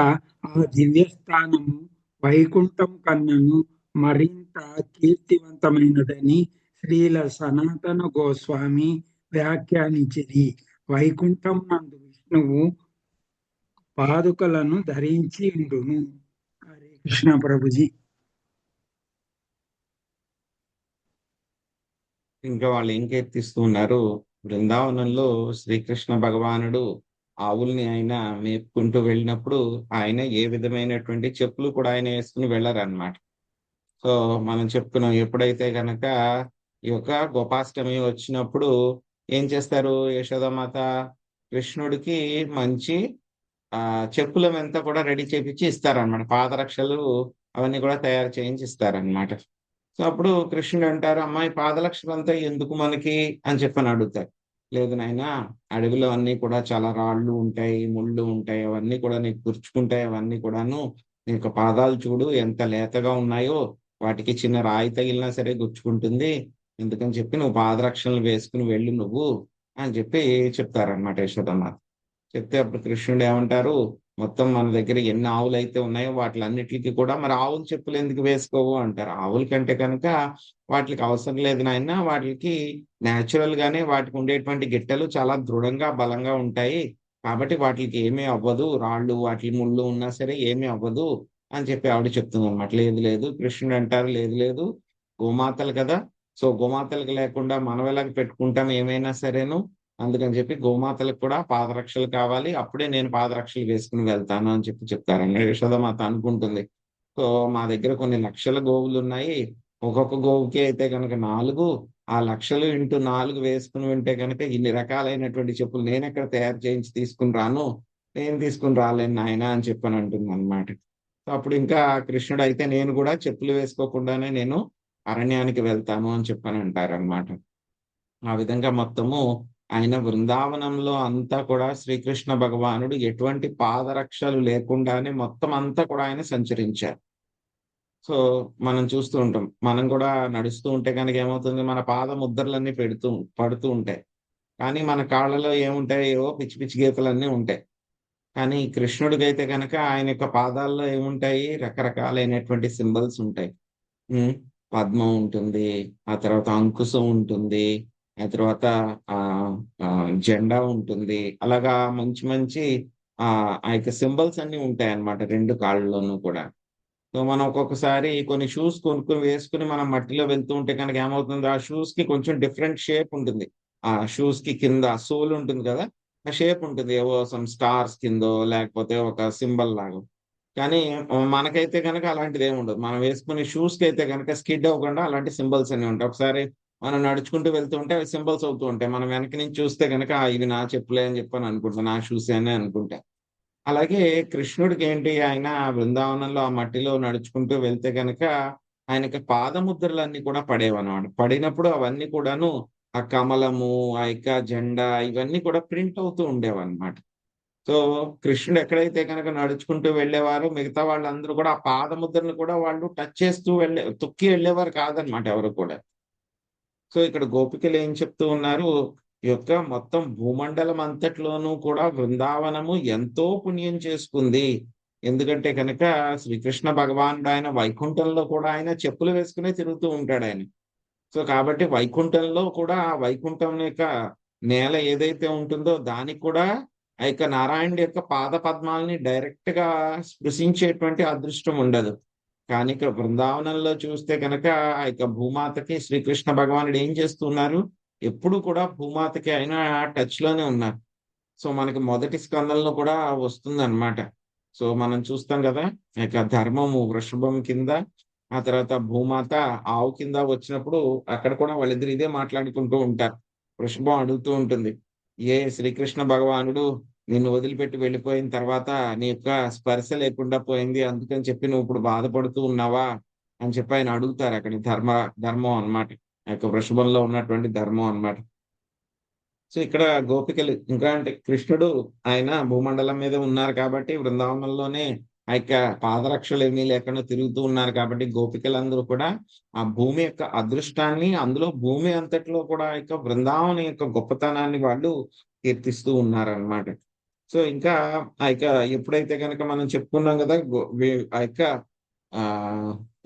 ఆ దివ్యస్థానము వైకుంఠం కన్నను మరింత కీర్తివంతమైనదని శ్రీల సనాతన గోస్వామి వ్యాఖ్యానించిరి. వైకుంఠం నందు విష్ణువు పాదుకలను ధరించి ఉండును. హరే కృష్ణ ప్రభుజీ. ఇంకా వాళ్ళు ఏం కీర్తిస్తూ ఉన్నారు, బృందావనంలో శ్రీకృష్ణ భగవానుడు ఆవుల్ని ఆయన మేపుకుంటూ వెళ్ళినప్పుడు ఆయన ఏ విధమైనటువంటి చెప్పులు కూడా ఆయన వేసుకుని వెళ్ళారనమాట. సో మనం చెప్పుకున్నాం, ఎప్పుడైతే కనుక ఈ యొక్క గోపాష్టమి వచ్చినప్పుడు ఏం చేస్తారు, యశోదామాత కృష్ణుడికి మంచి చెప్పుల వెంత కూడా రెడీ చేపించి ఇస్తారనమాట. పాదరక్షలు అవన్నీ కూడా తయారు చేయించి ఇస్తారనమాట. సో అప్పుడు కృష్ణుడు అంటారు, అమ్మాయి పాదరక్షలు అంతా ఎందుకు మనకి అని చెప్పని అడుగుతారు. లేదు నాయన, అడవిలో అన్ని కూడా చాలా రాళ్ళు ఉంటాయి, ముళ్ళు ఉంటాయి, అవన్నీ కూడా నీకు గుర్చుకుంటాయి, అవన్నీ కూడాను నీ యొక్క పాదాలు చూడు ఎంత లేతగా ఉన్నాయో, వాటికి చిన్న రాయి తగిలినా సరే గుచ్చుకుంటుంది, ఎందుకని చెప్పి నువ్వు పాదరక్షలు వేసుకుని వెళ్ళు నువ్వు అని చెప్పి చెప్తారనమాట యశోదమ్మ. చెప్తే అప్పుడు కృష్ణుడు ఏమంటారు, మొత్తం మన దగ్గర ఎన్ని ఆవులు అయితే ఉన్నాయో వాటిలన్నిటికీ కూడా మరి ఆవులు చెప్పులు ఎందుకు వేసుకోవు అంటారు. ఆవుల కంటే కనుక వాటికి అవసరం లేదు నాయన, వాటికి న్యాచురల్ గానే వాటికి ఉండేటువంటి గిట్టలు చాలా దృఢంగా బలంగా ఉంటాయి, కాబట్టి వాటికి ఏమీ అవ్వదు, రాళ్ళు వాటి ముళ్ళు ఉన్నా సరే ఏమీ అవ్వదు అని చెప్పి ఆవిడ చెప్తుంది అనమాట. లేదు లేదు, కృష్ణుడు అంటారు, లేదు లేదు, గోమాతలు కదా, సో గోమాతలకు లేకుండా మనం ఎలాగ పెట్టుకుంటాం ఏమైనా సరేను, అందుకని చెప్పి గోమాతలకు కూడా పాదరక్షలు కావాలి, అప్పుడే నేను పాదరక్షలు వేసుకుని వెళ్తాను అని చెప్పి చెప్తారండి. యశోదమాత అనుకుంటుంది, సో మా దగ్గర కొన్ని లక్షల గోవులు ఉన్నాయి, ఒక్కొక్క గోవుకి అయితే కనుక 4, ఆ లక్షలు ఇంటూ 4 వేసుకుని ఉంటే కనుక ఇన్ని రకాలైనటువంటి చెప్పులు నేను ఎక్కడ తయారు చేయించి తీసుకుని రాను, నేను తీసుకుని రాలేను నాయన అని చెప్పని అంటుంది అనమాట. సో అప్పుడు ఇంకా కృష్ణుడు అయితే నేను కూడా చెప్పులు వేసుకోకుండానే నేను అరణ్యానికి వెళ్తాను అని చెప్పని అంటారనమాట. ఆ విధంగా మొత్తము ఆయన బృందావనంలో అంతా కూడా శ్రీకృష్ణ భగవానుడు ఎటువంటి పాదరక్షలు లేకుండానే మొత్తం అంతా కూడా ఆయన సంచరించారు. సో మనం చూస్తూ ఉంటాం, మనం కూడా నడుస్తూ ఉంటే కనుక ఏమవుతుంది, మన పాద ముద్రలన్నీ పడుతూ ఉంటాయి, కానీ మన కాళ్ళలో ఏముంటాయి, ఏవో పిచ్చి పిచ్చి గీతలన్నీ ఉంటాయి. కానీ కృష్ణుడికి అయితే కనుక ఆయన యొక్క పాదాల్లో ఏముంటాయి, రకరకాలైనటువంటి సింబల్స్ ఉంటాయి. పద్మం ఉంటుంది, ఆ తర్వాత అంకుశం ఉంటుంది, ఆ తర్వాత జెండా ఉంటుంది, అలాగా మంచి మంచి ఆ యొక్క సింబల్స్ అన్ని ఉంటాయి అన్నమాట 2 కాళ్ళలోనూ కూడా. సో మనం ఒక్కొక్కసారి కొన్ని షూస్ కొనుక్కుని వేసుకుని మనం మట్టిలో వెళ్తూ ఉంటే కనుక ఏమవుతుంది, ఆ షూస్ కి కొంచెం డిఫరెంట్ షేప్ ఉంటుంది, ఆ షూస్ కి కింద సోల్ ఉంటుంది కదా, ఆ షేప్ ఉంటుంది, ఏవో సమ్ స్టార్స్ కిందో లేకపోతే ఒక సింబల్ లాగా. కానీ మనకైతే కనుక అలాంటిది ఏమి ఉండదు, మనం వేసుకునే షూస్ కి అయితే కనుక స్కిడ్ అవ్వకుండా అలాంటి సింబల్స్ అన్ని ఉంటాయి. ఒకసారి మనం నడుచుకుంటూ వెళ్తూ ఉంటే అవి సింబల్స్ అవుతూ ఉంటాయి, మనం వెనక నుంచి చూస్తే కనుక ఇవి నా చెప్పులే అని చెప్పని అనుకుంటా, నా షూసే అని అనుకుంటా. అలాగే కృష్ణుడికి ఏంటి, ఆయన బృందావనంలో ఆ మట్టిలో నడుచుకుంటూ వెళ్తే కనుక ఆయనకి పాదముద్రలన్నీ కూడా పడేవన్నమాట. పడినప్పుడు అవన్నీ కూడాను ఆ కమలము, ఆ యొక్క జెండా ఇవన్నీ కూడా ప్రింట్ అవుతూ ఉండేవన్నమాట. సో కృష్ణుడు ఎక్కడైతే కనుక నడుచుకుంటూ వెళ్ళేవారు, మిగతా వాళ్ళందరూ కూడా ఆ పాదముద్రను కూడా వాళ్ళు టచ్ చేస్తూ తొక్కి వెళ్ళేవారు కాదనమాట ఎవరు కూడా. సో ఇక్కడ గోపికలు ఏం చెప్తూ ఉన్నారు, ఈ యొక్క మొత్తం భూమండలం అంతట్లోనూ కూడా బృందావనము ఎంతో పుణ్యం చేసుకుంది. ఎందుకంటే కనుక శ్రీకృష్ణ భగవానుడు ఆయన వైకుంఠంలో కూడా ఆయన చెప్పులు వేసుకునే తిరుగుతూ ఉంటాడు ఆయన. సో కాబట్టి వైకుంఠంలో కూడా వైకుంఠం యొక్క నేల ఏదైతే ఉంటుందో దానికి కూడా ఆ యొక్క నారాయణుడి యొక్క పాద పద్మాలని డైరెక్ట్ గా స్పృశించేటువంటి అదృష్టం ఉండదు. కానీ ఇక్కడ బృందావనంలో చూస్తే కనుక ఆ యొక్క భూమాతకి శ్రీకృష్ణ భగవానుడు ఏం చేస్తున్నారు, ఎప్పుడు కూడా భూమాతకి ఆయన టచ్ లోనే ఉన్నారు. సో మనకి మొదటి స్కందంలో కూడా వస్తుంది అనమాట. సో మనం చూస్తాం కదా, ఇక ధర్మము వృషభం కింద, ఆ తర్వాత భూమాత ఆవు కింద వచ్చినప్పుడు అక్కడ కూడా వాళ్ళిద్దరు ఇదే మాట్లాడుకుంటూ ఉంటారు. వృషభం అడుగుతూ ఉంటుంది, ఏ శ్రీకృష్ణ భగవానుడు నిన్ను వదిలిపెట్టి వెళ్ళిపోయిన తర్వాత నీ యొక్క స్పర్శ లేకుండా పోయింది, అందుకని చెప్పి నువ్వు ఇప్పుడు బాధపడుతూ ఉన్నావా అని చెప్పి ఆయన అడుగుతారు. అక్కడ ధర్మం అన్నమాట, ఆ యొక్క వృషభంలో ఉన్నటువంటి ధర్మం అన్నమాట. సో ఇక్కడ గోపికలు ఇంకా అంటే కృష్ణుడు ఆయన భూమండలం మీద ఉన్నారు కాబట్టి బృందావనంలోనే ఆ యొక్క పాదరక్షలు ఏమీ లేకుండా తిరుగుతూ ఉన్నారు కాబట్టి గోపికలందరూ కూడా ఆ భూమి యొక్క అదృష్టాన్ని, అందులో భూమి అంతట్లో కూడా ఆ యొక్క బృందావనం యొక్క గొప్పతనాన్ని వాళ్ళు కీర్తిస్తూ ఉన్నారన్నమాట. సో ఇంకా ఆ యొక్క ఎప్పుడైతే కనుక మనం చెప్పుకున్నాం కదా, ఆ యొక్క ఆ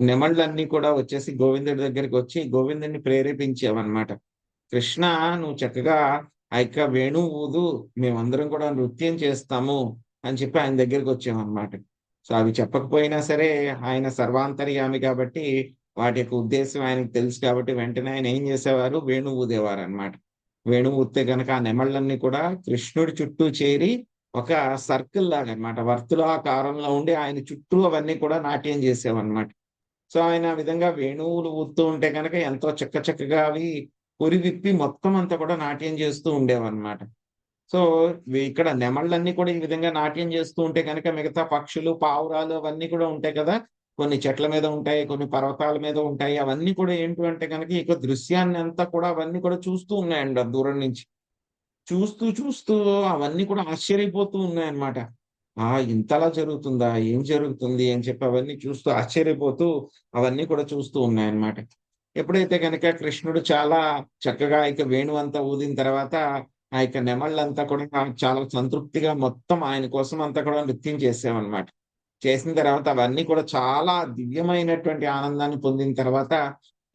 నెమళ్ళన్నీ కూడా వచ్చేసి గోవిందుడి దగ్గరికి వచ్చి గోవిందుడిని ప్రేరేపించావన్నమాట. కృష్ణ, నువ్వు చక్కగా ఆ యొక్క వేణువు ఊదు, మేమందరం కూడా నృత్యం చేస్తాము అని చెప్పి ఆయన దగ్గరికి వచ్చామన్నమాట. సో అవి చెప్పకపోయినా సరే ఆయన సర్వాంతర్యామి కాబట్టి వాటి యొక్క ఉద్దేశం ఆయనకు తెలుసు కాబట్టి వెంటనే ఆయన ఏం చేసేవారు, వేణువు ఊదేవారు అనమాట. వేణువు ఊదితే కనుక ఆ నెమళ్ళన్నీ కూడా కృష్ణుడి చుట్టూ చేరి ఒక సర్కిల్ లాగా అనమాట, వర్తులాకారంలో ఉండి ఆయన చుట్టూ అవన్నీ కూడా నాట్యం చేసేవన్నమాట. సో ఆయన ఆ విధంగా వేణువులు ఊదుతూ ఉంటే కనుక ఎంతో చక్కగా అవి పురి విప్పి మొత్తం అంతా కూడా నాట్యం చేస్తూ ఉండేవన్నమాట. సో ఇక్కడ నెమళ్ళన్నీ కూడా ఈ విధంగా నాట్యం చేస్తూ ఉంటే కనుక మిగతా పక్షులు, పావురాలు అవన్నీ కూడా ఉంటాయి కదా, కొన్ని చెట్ల మీద ఉంటాయి, కొన్ని పర్వతాల మీద ఉంటాయి. అవన్నీ కూడా ఏంటి అంటే కనుక ఇక దృశ్యాన్ని అంతా కూడా అవన్నీ కూడా చూస్తూ ఉన్నాయండి ఆ దూరం నుంచి. చూస్తూ అవన్నీ కూడా ఆశ్చర్యపోతూ ఉన్నాయన్నమాట. ఇంతలా జరుగుతుందా, ఏం జరుగుతుంది అని చెప్పి అవన్నీ చూస్తూ ఆశ్చర్యపోతూ అవన్నీ కూడా చూస్తూ ఉన్నాయన్నమాట. ఎప్పుడైతే కనుక కృష్ణుడు చాలా చక్కగా ఇక వేణువు అంతా ఊదిన తర్వాత ఆ యొక్క నెమళ్ళంతా కూడా చాలా సంతృప్తిగా మొత్తం ఆయన కోసం అంతా కూడా నృత్యం చేసామన్నమాట. చేసిన తర్వాత అవన్నీ కూడా చాలా దివ్యమైనటువంటి ఆనందాన్ని పొందిన తర్వాత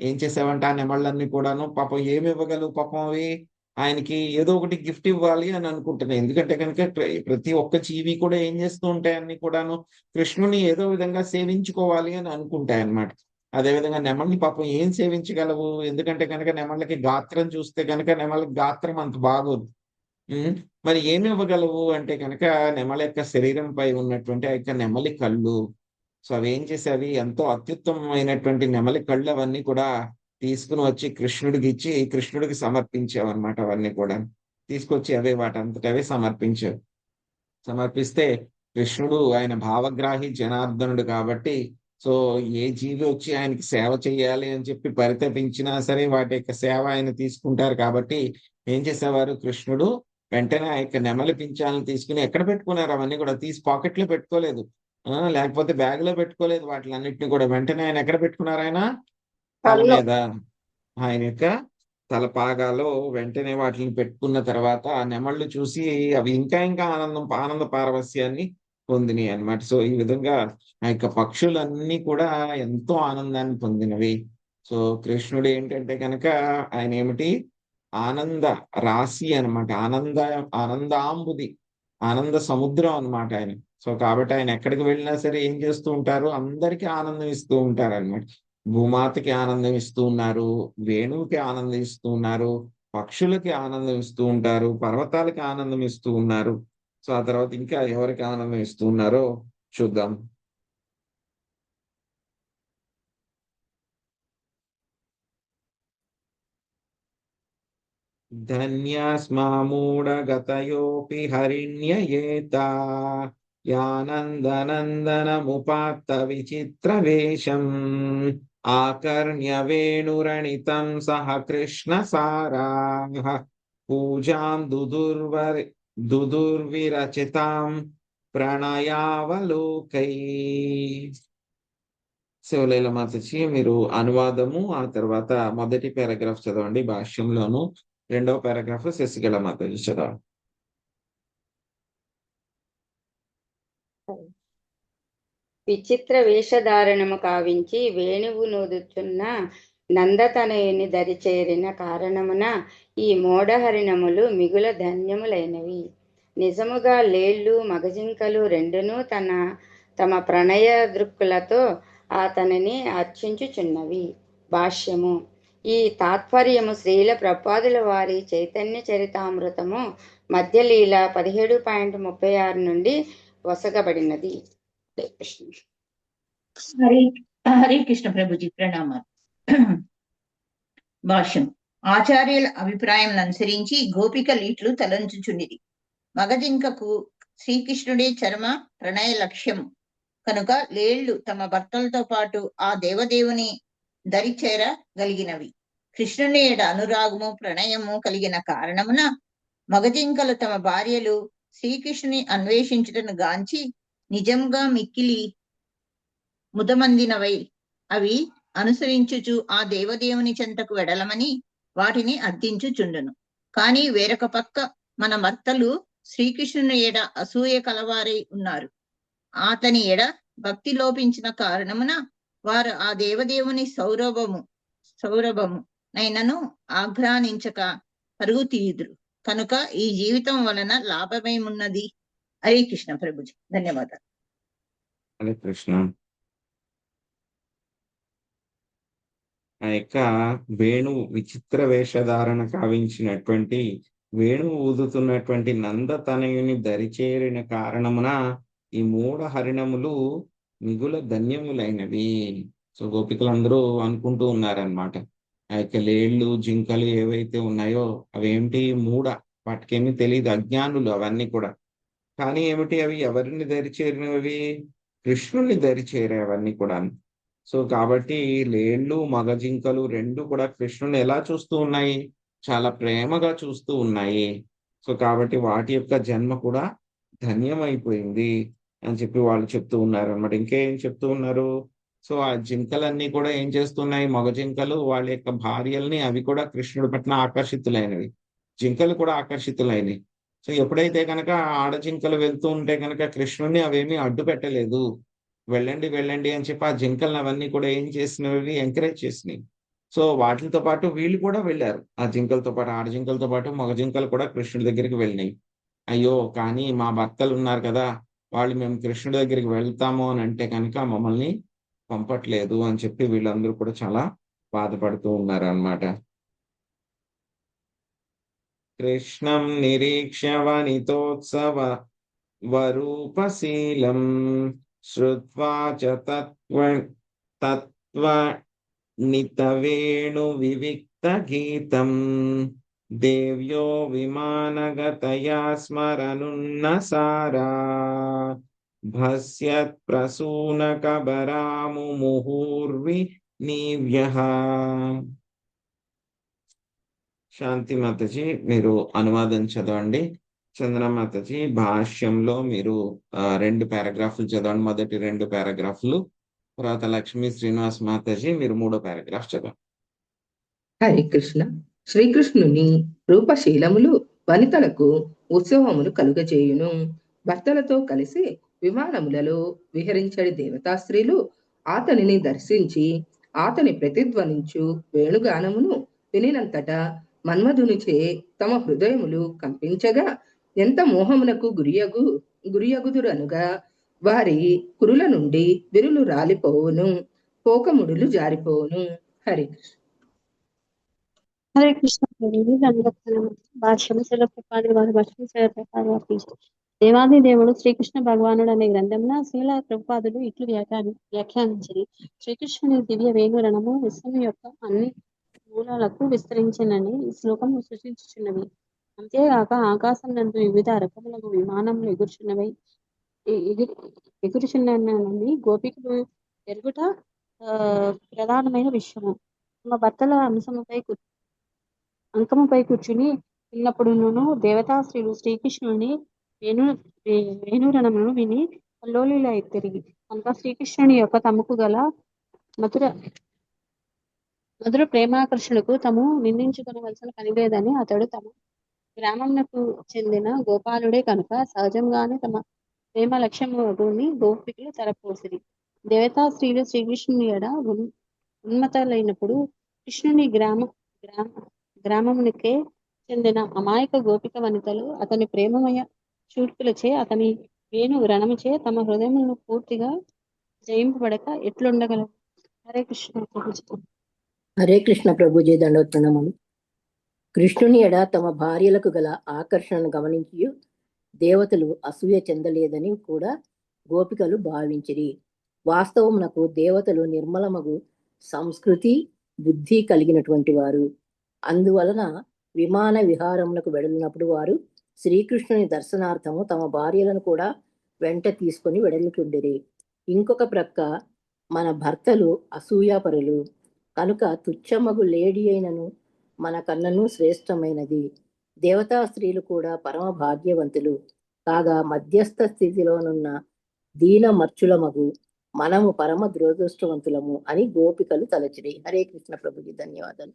ఏం చేసావంటే ఆ నెమళ్ళన్నీ కూడాను పాపం ఏమి ఇవ్వగలవు, పాపం అవి ఆయనకి ఏదో ఒకటి గిఫ్ట్ ఇవ్వాలి అని అనుకుంటున్నాయి. ఎందుకంటే కనుక ప్రతి ఒక్క జీవి కూడా ఏం చేస్తూ ఉంటాయి, అన్ని కూడాను కృష్ణుని ఏదో విధంగా సేవించుకోవాలి అని అనుకుంటాయి అన్నమాట. అదేవిధంగా నెమళ్ళని పాపం ఏం సేవించగలవు, ఎందుకంటే కనుక నెమళ్ళకి గాత్రం చూస్తే కనుక నెమళ్ళకి గాత్రం అంత బాగోదు. మరి ఏమి ఇవ్వగలవు అంటే కనుక నెమల యొక్క శరీరంపై ఉన్నటువంటి ఆ యొక్క నెమలి కళ్ళు. సో అవి ఏం చేసేవి, ఎంతో అత్యుత్తమమైనటువంటి నెమలి కళ్ళు అవన్నీ కూడా తీసుకుని వచ్చి కృష్ణుడికి ఇచ్చి కృష్ణుడికి సమర్పించావన్నమాట. అవన్నీ కూడా తీసుకొచ్చి అవే వాటంతటవే సమర్పించావు. సమర్పిస్తే కృష్ణుడు ఆయన భావగ్రాహి జనార్దనుడు కాబట్టి సో ఏ జీవి వచ్చి ఆయనకి సేవ చేయాలి అని చెప్పి పరితపించినా సరే వాటి యొక్క సేవ ఆయన తీసుకుంటారు కాబట్టి ఏం చేసేవారు, కృష్ణుడు వెంటనే ఆ యొక్క నెమలి పించాలను తీసుకుని ఎక్కడ పెట్టుకున్నారు, అవన్నీ కూడా తీసి పాకెట్లో పెట్టుకోలేదు, లేకపోతే బ్యాగ్ లో పెట్టుకోలేదు, వాటిలన్నిటిని కూడా వెంటనే ఆయన ఎక్కడ పెట్టుకున్నారు, ఆయన తల మీద, ఆయన యొక్క తలపాగాలో వెంటనే వాటిని పెట్టుకున్న తర్వాత ఆ నెమళ్ళు చూసి అవి ఇంకా ఆనంద పారవస్యాన్ని పొందినాయి అన్నమాట. సో ఈ విధంగా ఆ యొక్క పక్షులన్నీ కూడా ఎంతో ఆనందాన్ని పొందినవి. సో కృష్ణుడు ఏంటంటే కనుక ఆయన ఏమిటి, ఆనంద రాశి అనమాట, ఆనందాంబుది, ఆనంద సముద్రం అన్నమాట ఆయన. సో కాబట్టి ఆయన ఎక్కడికి వెళ్ళినా సరే ఏం చేస్తూ ఉంటారు, అందరికీ ఆనందం ఇస్తూ ఉంటారు అన్నమాట. భూమాతకి ఆనందం ఇస్తూ ఉన్నారు, వేణువుకి ఆనందం ఇస్తూ ఉన్నారు, పక్షులకి ఆనందం ఇస్తూ ఉంటారు, పర్వతాలకి ఆనందం ఇస్తూ ఉన్నారు. సో ఆ తర్వాత ఇంకా ఎవరికి ఆనందం ఇస్తూ ఉన్నారో చూద్దాం. ధన్యాస్మామూఢగతయోపి హరిణ్యయేతా యానందనందనముపాత్త విచిత్ర వేషం ఆకర్ణ్య వేణురణితం సహ కృష్ణ సారాః పూజాం దుదుర్విరచితాం ప్రణయావలోకై. శివలీల మాతజీ మీరు అనువాదము ఆ తర్వాత మొదటి పారాగ్రాఫ్ చదవండి భాష్యంలోను, రెండవ పారాగ్రాఫ్ శశికళ మాతజీ చదవండి. విచిత్ర వేషధారణము కావించి వేణువు నూదుచున్న నందతనయుని దరిచేరిన కారణమున ఈ మోడహరిణములు మిగుల ధన్యములైనవి. నిజముగా లేళ్ళు మగజింకలు రెండును తమ ప్రణయ దృక్కులతో అతనిని అర్చించుచున్నవి. భాష్యము. ఈ తాత్పర్యము శ్రీల ప్రభుపాదుల వారి చైతన్య చరితామృతము మధ్యలీల 17.36 నుండి వసగబడినది. హరే కృష్ణ ప్రభుజీ ప్రణామాలు. భాష్యం. ఆచార్యుల అభిప్రాయం అనుసరించి గోపికలు ఇట్లు తలంచుచుండిరి. మగజింకకు శ్రీకృష్ణుడే చర్మ ప్రణయ లక్ష్యము కనుక లేళ్లు తమ భర్తలతో పాటు ఆ దేవదేవుని దరిచేరగలిగినవి. కృష్ణుని ఏడ అనురాగము ప్రణయము కలిగిన కారణమున మగజింకలు తమ భార్యలు శ్రీకృష్ణుని అన్వేషించుటను గాంచి నిజంగా మిక్కిలి ముదమందినవై అవి అనుసరించుచు ఆ దేవదేవుని చెంతకు వెడలమని వాటిని అర్థించుచుండును. కానీ వేరొక పక్క మన భర్తలు శ్రీకృష్ణుని ఎడ అసూయ కలవారై ఉన్నారు. అతని ఎడ భక్తి లోపించిన కారణమున వారు ఆ దేవదేవుని సౌరభము నైనను ఆఘ్రానించక పరుగు తీయుదురు. కనుక ఈ జీవితం వలన లాభమేమున్నది? హరే కృష్ణ ప్రభుజీ. ధన్యవాదాలు. హరే కృష్ణ. ఆ యొక్క వేణువు విచిత్ర వేషధారణ కావించినటువంటి వేణువు ఊదుతున్నటువంటి నందతనయుని దరిచేరిన కారణమున ఈ 3 హరిణములు మిగుల ధన్యములైనవి. సో గోపికలందరూ అనుకుంటూ ఉన్నారనమాట. ఆ యొక్క లేళ్ళు జింకలు ఏవైతే ఉన్నాయో అవేమిటి వాటికేమీ తెలియదు, అజ్ఞానులు అవన్నీ కూడా. కానీ ఏమిటి అవి ఎవరిని దరిచేరినవి? కృష్ణుని దరిచేరే అవన్నీ కూడా. సో కాబట్టి లేళ్ళు మగ జింకలు 2 కూడా కృష్ణుని ఎలా చూస్తూ ఉన్నాయి? చాలా ప్రేమగా చూస్తూ ఉన్నాయి. సో కాబట్టి వాటి యొక్క జన్మ కూడా ధన్యమైపోయింది అని చెప్పి వాళ్ళు చెప్తూ ఉన్నారు అనమాట. ఇంకేం చెప్తూ ఉన్నారు? సో ఆ జింకలన్నీ కూడా ఏం చేస్తున్నాయి? మగ జింకలు వాళ్ళ యొక్క భార్యల్ని అవి కూడా కృష్ణుడి పట్ల ఆకర్షితులైనవి. జింకలు కూడా ఆకర్షితులైనవి. సో ఎప్పుడైతే కనుక ఆడ జింకలు వెళ్తూ ఉంటే కనుక కృష్ణుడిని అవేమీ అడ్డు పెట్టలేదు. వెళ్ళండి వెళ్ళండి అని చెప్పి ఆ జింకలను అవన్నీ కూడా ఏం చేసినవి? ఎంకరేజ్ చేసినాయి. సో వాటితో పాటు వీళ్ళు కూడా వెళ్ళారు. ఆ జింకలతో పాటు ఆడ జింకలతో పాటు మగ జింకలు కూడా కృష్ణుడి దగ్గరికి వెళ్ళినాయి. అయ్యో కానీ మా భర్తలు ఉన్నారు కదా, వాళ్ళు మేము కృష్ణుడి దగ్గరికి వెళ్తాము అని అంటే కనుక మమ్మల్ని పంపట్లేదు అని చెప్పి వీళ్ళందరూ కూడా చాలా బాధపడుతూ ఉన్నారు అన్నమాట. కృష్ణం నిరీక్ష్య వనితోత్సవ వరూపశీలం శ్రుత్వా చ తత్వనితవేణు వివిక్త గీతం దేవ్యో విమానగతయా స్మరనున్నసారా భస్యత్ ప్రసూనకబరాము ముహూర్వి నీవ్యః. శాంతి మాతజీ మీరు అనువాదం చదవండి. చంద్ర మాతజీ భాష్యంలో మీరు 2 పారాగ్రాఫ్లు చదవండి. మొదటి 2 పారాగ్రాఫ్లు. తర్వాత లక్ష్మీ శ్రీనివాస్ మాతాజీ మీరు 3వ పారాగ్రాఫ్ చదవండి. హరే కృష్ణ. శ్రీకృష్ణుని రూపశీలములు వనితలకు ఉత్సవములు కలుగజేయును. భర్తలతో కలిసి విమానములలో విహరించడి దేవతా స్త్రీలు అతనిని దర్శించి అతని ప్రతిధ్వనించు వేణుగానమును వినినంతట మన్మధునిచే తమ హృదయములు కంపించగా ఎంత మోహమునకు గురియగుదురనుగా వారి కురుల నుండి విరులు రాలిపోవును, పోకముడులు జారిపోవును. హరి కృష్ణ. హరే కృష్ణ. భాష్యం దేవాది దేవుడు శ్రీకృష్ణ భగవానుడు అనే గ్రంథమున శ్రీల ప్రభుపాదులు ఇట్లు వ్యాఖ్యానించింది. శ్రీకృష్ణుని దివ్య వేణురణము విశ్వం యొక్క అన్ని మూలాలకు విస్తరించినని ఈ శ్లోకం సూచించుచున్నవి. అంతేగాక ఆకాశం నందు వివిధ రకములకు విమానములు ఎగురుచున్నని గోపికలు ఎరుగుట ప్రధానమైన విషయము. తమ భర్తల అంకముపై కూర్చుని ఉన్నప్పుడును దేవతా స్త్రీలు శ్రీకృష్ణుని వేణురణమును విని కల్లోలిలై తిరిగి కనుక శ్రీకృష్ణుని యొక్క తమకు గల మధుర ప్రేమాకర్షణకు తాము నిందించుకొనవలసిన పని లేదని అతడు తమ గ్రామమునకు చెందిన గోపాలుడే కనుక సహజంగానే తమ ప్రేమ లక్ష్యముని గోపికలు తరపోసిరి. దేవతా స్త్రీలు శ్రీకృష్ణుని ఎడ ఉన్మతలైనప్పుడు కృష్ణుని గ్రామమునికే చెందిన అమాయక గోపిక వనితలు అతని ప్రేమమయ చూడ్పులచే అతని వేణు రణముచే తమ హృదయములను పూర్తిగా జయింపబడక ఎట్లుండగలవు? హరే కృష్ణ ప్రభుజీ. హరే కృష్ణ ప్రభుజీ దండోత్ప్రణామములు. కృష్ణుని ఎడ తమ భార్యలకు గల ఆకర్షణను గమనించి దేవతలు అసూయ చెందలేదని కూడా గోపికలు భావించిరి. వాస్తవమునకు దేవతలు నిర్మలమగు సంస్కృతి బుద్ధి కలిగినటువంటి వారు. అందువలన విమాన విహారములకు వెడలినప్పుడు వారు శ్రీకృష్ణుని దర్శనార్థము తమ భార్యలను కూడా వెంట తీసుకొని వెడలికుండిరి. ఇంకొక ప్రక్క మన భర్తలు అసూయాపరులు కనుక తుచ్చమగు లేడీ అయినను మన కన్నను శ్రేష్టమైనది. దేవతా స్త్రీలు కూడా పరమ భాగ్యవంతులు కాగా మధ్యస్థ స్థితిలోనున్న దీన మర్చులమగు మనము పరమ దురదృష్టవంతులము అని గోపికలు తలచిరి. హరే కృష్ణ ప్రభుజీ, ధన్యవాదాలు.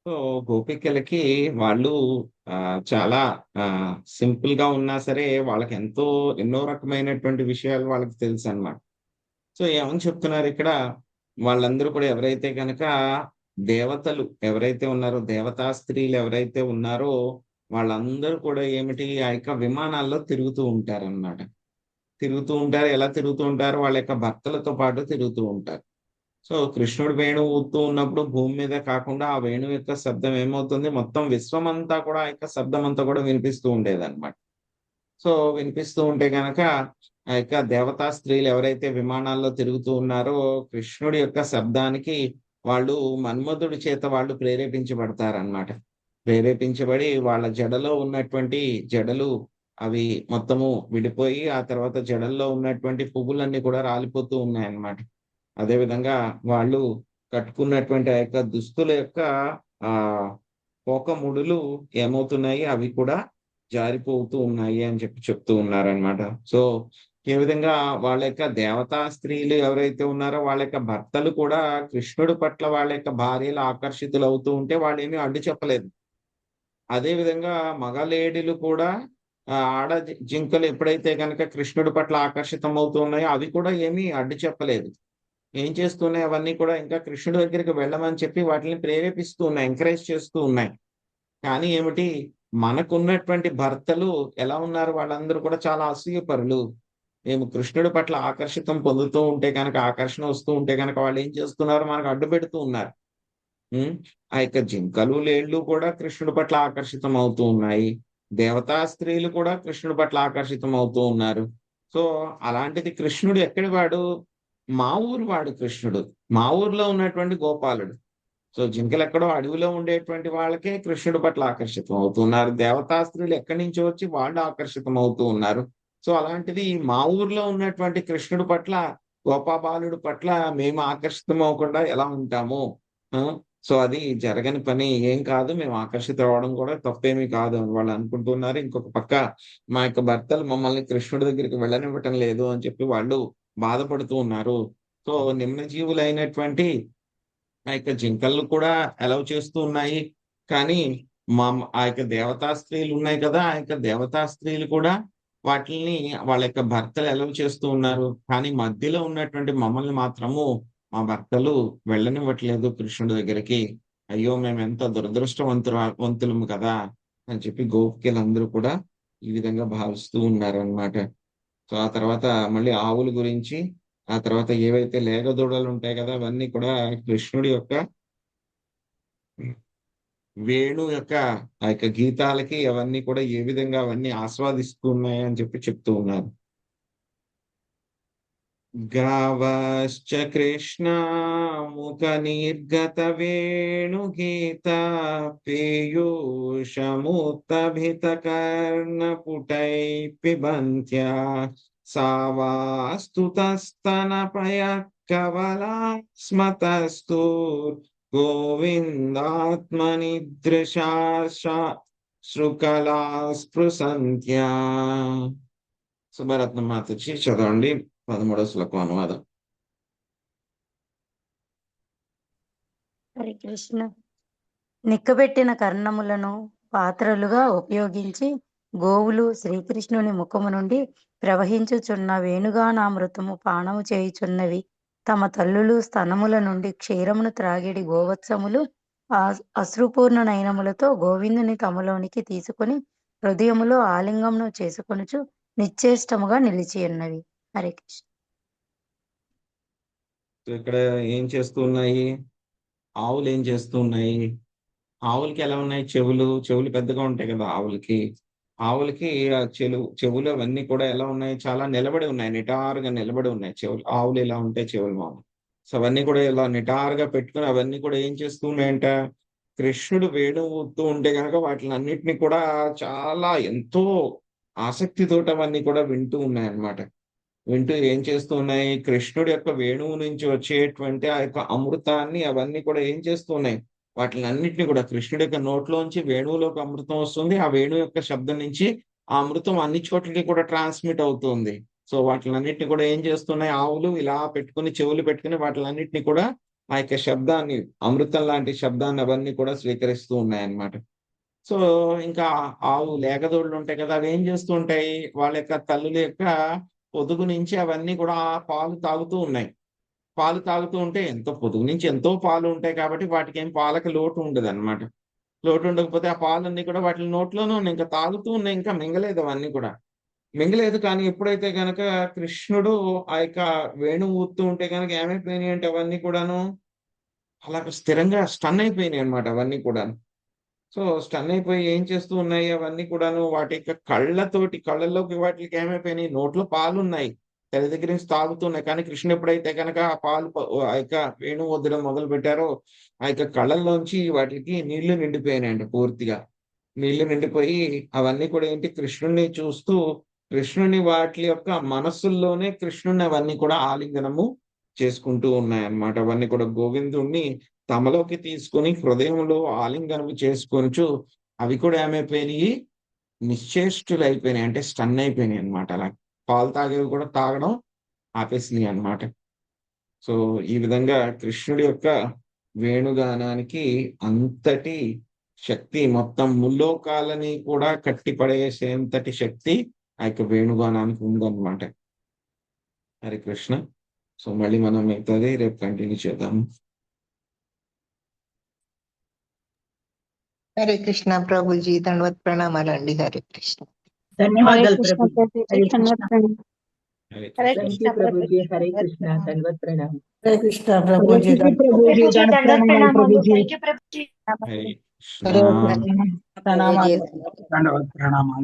సో గోపికలకి వాళ్ళు చాలా సింపుల్ గా ఉన్నా సరే వాళ్ళకి ఎన్నో రకమైనటువంటి విషయాలు వాళ్ళకి తెలుసు అన్నమాట. సో ఏమని చెప్తున్నారు ఇక్కడ, వాళ్ళందరూ కూడా ఎవరైతే కనుక దేవతలు ఎవరైతే ఉన్నారో, దేవతా స్త్రీలు ఎవరైతే ఉన్నారో వాళ్ళందరూ కూడా ఏమిటి ఆ యొక్క విమానాల్లో తిరుగుతూ ఉంటారన్నమాట. తిరుగుతూ ఉంటారు. ఎలా తిరుగుతూ ఉంటారు? వాళ్ళ యొక్క భర్తలతో పాటు తిరుగుతూ ఉంటారు. సో కృష్ణుడు వేణువు ఊదుతూ ఉన్నప్పుడు భూమి మీద కాకుండా ఆ వేణువు యొక్క శబ్దం ఏమవుతుంది, మొత్తం విశ్వమంతా కూడా ఆ యొక్క శబ్దం అంతా కూడా వినిపిస్తూ ఉండేదన్నమాట. సో వినిపిస్తూ ఉంటే గనక ఆ యొక్క దేవతా స్త్రీలు ఎవరైతే విమానాల్లో తిరుగుతూ ఉన్నారో కృష్ణుడి యొక్క శబ్దానికి వాళ్ళు మన్మధుడి చేత వాళ్ళు ప్రేరేపించబడతారన్నమాట. ప్రేరేపించబడి వాళ్ళ జడలో ఉన్నటువంటి జడలు అవి మొత్తము విడిపోయి ఆ తర్వాత జడల్లో ఉన్నటువంటి పువ్వులన్నీ కూడా రాలిపోతూ ఉన్నాయన్నమాట. అదే విధంగా వాళ్ళు కట్టుకున్నటువంటి ఆ యొక్క దుస్తుల యొక్క ఆ పోకముడులు ఏమవుతున్నాయి, అవి కూడా జారిపోతూ ఉన్నాయి అని చెప్తూ ఉన్నారనమాట. సో ఏ విధంగా వాళ్ళ యొక్క దేవతా స్త్రీలు ఎవరైతే ఉన్నారో వాళ్ళ యొక్క భర్తలు కూడా కృష్ణుడి పట్ల వాళ్ళ యొక్క భార్యలు ఆకర్షితులు అవుతూ ఉంటే వాళ్ళు ఏమీ అడ్డు చెప్పలేదు. అదే విధంగా మగలేడీలు కూడా ఆడ జింకలు ఎప్పుడైతే కనుక కృష్ణుడి పట్ల ఆకర్షితం అవుతూ ఉన్నాయో అవి కూడా ఏమీ అడ్డు చెప్పలేదు. ఏం చేస్తున్నాయి, అవన్నీ కూడా ఇంకా కృష్ణుడి దగ్గరికి వెళ్ళమని చెప్పి వాటిని ప్రేరేపిస్తూ ఉన్నాయి, ఎంకరేజ్ చేస్తూ ఉన్నాయి. కానీ ఏమిటి, మనకున్నటువంటి భర్తలు ఎలా ఉన్నారు, వాళ్ళందరూ కూడా చాలా అసూయపరులు. మేము కృష్ణుడి పట్ల ఆకర్షితం పొందుతూ ఉంటే కనుక, ఆకర్షణ వస్తూ ఉంటే కనుక వాళ్ళు ఏం చేస్తున్నారు, మనకు అడ్డు పెడుతూ ఉన్నారు. ఆ యొక్క జింకలు లేళ్లు కూడా కృష్ణుడి పట్ల ఆకర్షితం అవుతూ ఉన్నాయి. దేవతా స్త్రీలు కూడా కృష్ణుడి పట్ల ఆకర్షితం అవుతూ ఉన్నారు. సో అలాంటిది కృష్ణుడు ఎక్కడి వాడు, మా ఊరు వాడు కృష్ణుడు, మా ఊర్లో ఉన్నటువంటి గోపాలుడు. సో జింకలు ఎక్కడో అడవిలో ఉండేటువంటి వాళ్ళకే కృష్ణుడి పట్ల ఆకర్షితం అవుతున్నారు. దేవతా స్త్రీలు ఎక్కడి నుంచో వచ్చి వాళ్ళు ఆకర్షితం అవుతూ ఉన్నారు. సో అలాంటిది మా ఊర్లో ఉన్నటువంటి కృష్ణుడి పట్ల, గోపాబాలుడి పట్ల మేము ఆకర్షితం అవ్వకుండా ఎలా ఉంటాము? సో అది జరగని పని ఏం కాదు, మేము ఆకర్షితం అవ్వడం కూడా తప్పేమీ కాదు అని వాళ్ళు అనుకుంటున్నారు. ఇంకొక పక్క మా యొక్క భర్తలు మమ్మల్ని కృష్ణుడి దగ్గరికి వెళ్ళనివ్వటం లేదు అని చెప్పి వాళ్ళు బాధపడుతూ ఉన్నారు. సో నిమ్న జీవులైనటువంటి ఆ యొక్క జింకలు కూడా అలౌ చేస్తూ ఉన్నాయి. కానీ ఆ యొక్క దేవతా స్త్రీలు ఉన్నాయి కదా, ఆ యొక్క దేవతా స్త్రీలు కూడా వాటిని వాళ్ళ యొక్క భర్తలు అలౌ చేస్తూ ఉన్నారు. కానీ మధ్యలో ఉన్నటువంటి మమ్మల్ని మాత్రము మా భర్తలు వెళ్ళనివ్వట్లేదు కృష్ణుడి దగ్గరికి. అయ్యో మేము ఎంత దురదృష్టవంతులము కదా అని చెప్పి గోపికలందరూ కూడా ఈ విధంగా భావిస్తూ ఉన్నారన్నమాట. సో ఆ తర్వాత మళ్ళీ ఆవుల గురించి, ఆ తర్వాత ఏవైతే లేగదూడలు ఉంటాయి కదా అవన్నీ కూడా కృష్ణుడి యొక్క వేణు యొక్క ఆ యొక్క గీతాలకి అవన్నీ కూడా ఏ విధంగా అవన్నీ ఆస్వాదిస్తూ ఉన్నాయి అని చెప్పి చెప్తూ ఉన్నారు. గావశ్చ కృష్ణ ముఖ నిర్గత వేణుగీత పీయూషముత్తభిత కర్ణపుటై పిబంత్యా సావాస్తుతస్తనపయ కవలా స్మతస్తు గోవిందాత్మనిదృశా శృకలా స్పృశంత్యా. సుభరత్న మాతచి చదవండి 13వ శ్లోకం అనువాదం. హరే కృష్ణ. నిక్కబెట్టిన కర్ణములను పాత్రలుగా ఉపయోగించి గోవులు శ్రీకృష్ణుని ముఖము నుండి ప్రవహించుచున్న వేణుగానామృతము పానము చేయుచున్నవి. తమ తల్లులు స్తనముల నుండి క్షీరమును త్రాగేడి గోవత్సములు అశ్రుపూర్ణ నయనములతో గోవిందుని తమలోనికి తీసుకొని హృదయములో ఆలింగమును చేసుకొనుచు నిశ్చేష్టముగా నిలిచి ఉన్నవి. హరే కృష్ణ. ఇక్కడ ఏం చేస్తూ ఉన్నాయి, ఆవులు ఏం చేస్తూ ఉన్నాయి, ఆవులకి ఎలా ఉన్నాయి చెవులు పెద్దగా ఉంటాయి కదా ఆవులకి ఆ చెవులు అవన్నీ కూడా ఎలా ఉన్నాయి, చాలా నిలబడి ఉన్నాయి, నిటారుగా నిలబడి ఉన్నాయి చెవులు. ఆవులు ఎలా ఉంటాయి చెవులు మామూలు. సో అవన్నీ కూడా ఇలా నిటారుగా పెట్టుకుని అవన్నీ కూడా ఏం చేస్తూ ఉన్నాయంట, కృష్ణుడు వేణువు ఊదుతూ ఉంటే కనుక వాటిని అన్నిటిని కూడా చాలా ఎంతో ఆసక్తితోటి అవన్నీ కూడా వింటూ ఉన్నాయన్నమాట. వింటూ ఏం చేస్తూ ఉన్నాయి, కృష్ణుడి యొక్క వేణువు నుంచి వచ్చేటువంటి ఆ యొక్క అమృతాన్ని అవన్నీ కూడా ఏం చేస్తూ ఉన్నాయి, వాటిని అన్నిటిని కూడా కృష్ణుడి యొక్క నోట్లోంచి వేణువులోకి అమృతం వస్తుంది. ఆ వేణువు యొక్క శబ్దం నుంచి ఆ అమృతం అన్ని చోట్లకి కూడా ట్రాన్స్మిట్ అవుతుంది. సో వాటిని అన్నిటిని కూడా ఏం చేస్తున్నాయి, ఆవులు ఇలా పెట్టుకుని చెవులు పెట్టుకుని వాటిని అన్నిటిని కూడా ఆ యొక్క శబ్దాన్ని, అమృతం లాంటి శబ్దాన్ని అవన్నీ కూడా స్వీకరిస్తూ ఉన్నాయన్నమాట. సో ఇంకా ఆవు లేగదోళ్ళు ఉంటాయి కదా, అవి ఏం చేస్తూ ఉంటాయి, వాళ్ళ యొక్క తల్లుల యొక్క పొదుగు నుంచి అవన్నీ కూడా పాలు తాగుతూ ఉన్నాయి. పాలు తాగుతూ ఉంటే పొదుగు నుంచి ఎంతో పాలు ఉంటాయి కాబట్టి వాటికి ఏం పాలకి లోటు ఉండదు అనమాట. లోటు ఉండకపోతే ఆ పాలన్నీ కూడా వాటి నోట్లోనే ఉన్నాయి, ఇంకా తాగుతూ ఉన్నాయి, ఇంకా మింగలేదు అవన్నీ కూడా మింగలేదు. కానీ ఎప్పుడైతే గనక కృష్ణుడు ఆ యొక్క వేణువు ఊదుతూ ఉంటే కనుక ఏమైపోయినాయి అంటే అవన్నీ కూడాను అలా స్థిరంగా స్టన్ అయిపోయినాయి అనమాట అవన్నీ కూడా. సో స్టన్ అయిపోయి ఏం చేస్తూ ఉన్నాయి అవన్నీ కూడాను, వాటి యొక్క కళ్ళల్లోకి వాటికి ఏమైపోయినాయి, నోట్లో పాలు ఉన్నాయి, తల్లి దగ్గర నుంచి తాగుతున్నాయి. కానీ కృష్ణుడు ఎప్పుడైతే కనుక ఆ పాలు ఆ యొక్క వేణువు వద్దడం మొదలు పెట్టారో ఆ యొక్క కళ్ళల్లోంచి వాటికి నీళ్లు నిండిపోయినాయండి, పూర్తిగా నీళ్లు నిండిపోయి అవన్నీ కూడా ఏంటి, కృష్ణుడిని చూస్తూ కృష్ణుని వాటి యొక్క మనస్సుల్లోనే కృష్ణుని అవన్నీ కూడా ఆలింగనము చేసుకుంటూ ఉన్నాయన్నమాట. అవన్నీ కూడా గోవిందుణ్ణి తమలోకి తీసుకొని హృదయంలో ఆలింగనము చేసుకొనిచు అవి కూడా ఏమైపోయినాయి, నిశ్చేష్టులు అయిపోయినాయి, అంటే స్టన్ అయిపోయినాయి అనమాట. అలా పాలు తాగేవి కూడా తాగడం ఆపేసినాయి అన్నమాట. సో ఈ విధంగా కృష్ణుడి యొక్క వేణుగానానికి అంతటి శక్తి, మొత్తం ముల్లోకాలని కూడా కట్టిపడేసేంతటి శక్తి ఆ యొక్క వేణుగానానికి ఉందన్నమాట. హరే కృష్ణ. సో మళ్ళీ మనం మిగతాది రేపు కంటిన్యూ చేద్దాం. హరే కృష్ణ ప్రభుజీ, దండవత్ ప్రణామాలండి. హరే కృష్ణ. ధన్యవాదాలు కృష్ణ ప్రభుజీ. ప్రభుజీ, హరే కృష్ణ. ధన్యవాదాలు. హరే హరే కృష్ణ. Thank Krishna you Prabhuji. ప్రభుజీ, హరే దండవత్ కృష్ణ. ప్రణామాలు. ధన్యవాద ప్రణామం. హరే కృష్ణ హరే ప్రభుజీ. కృష్ణ ప్రభుజీ, ప్రభుజీ, దండ దండవత్ ప్రణామాలు ప్రణామాలు. ప్రభుజీ. Thank you Prabhuji. హరే హరే కృష్ణ. కృష్ణ ప్రణామాలు. ప్రభుజీ. దండవత్ ప్రణామాలు.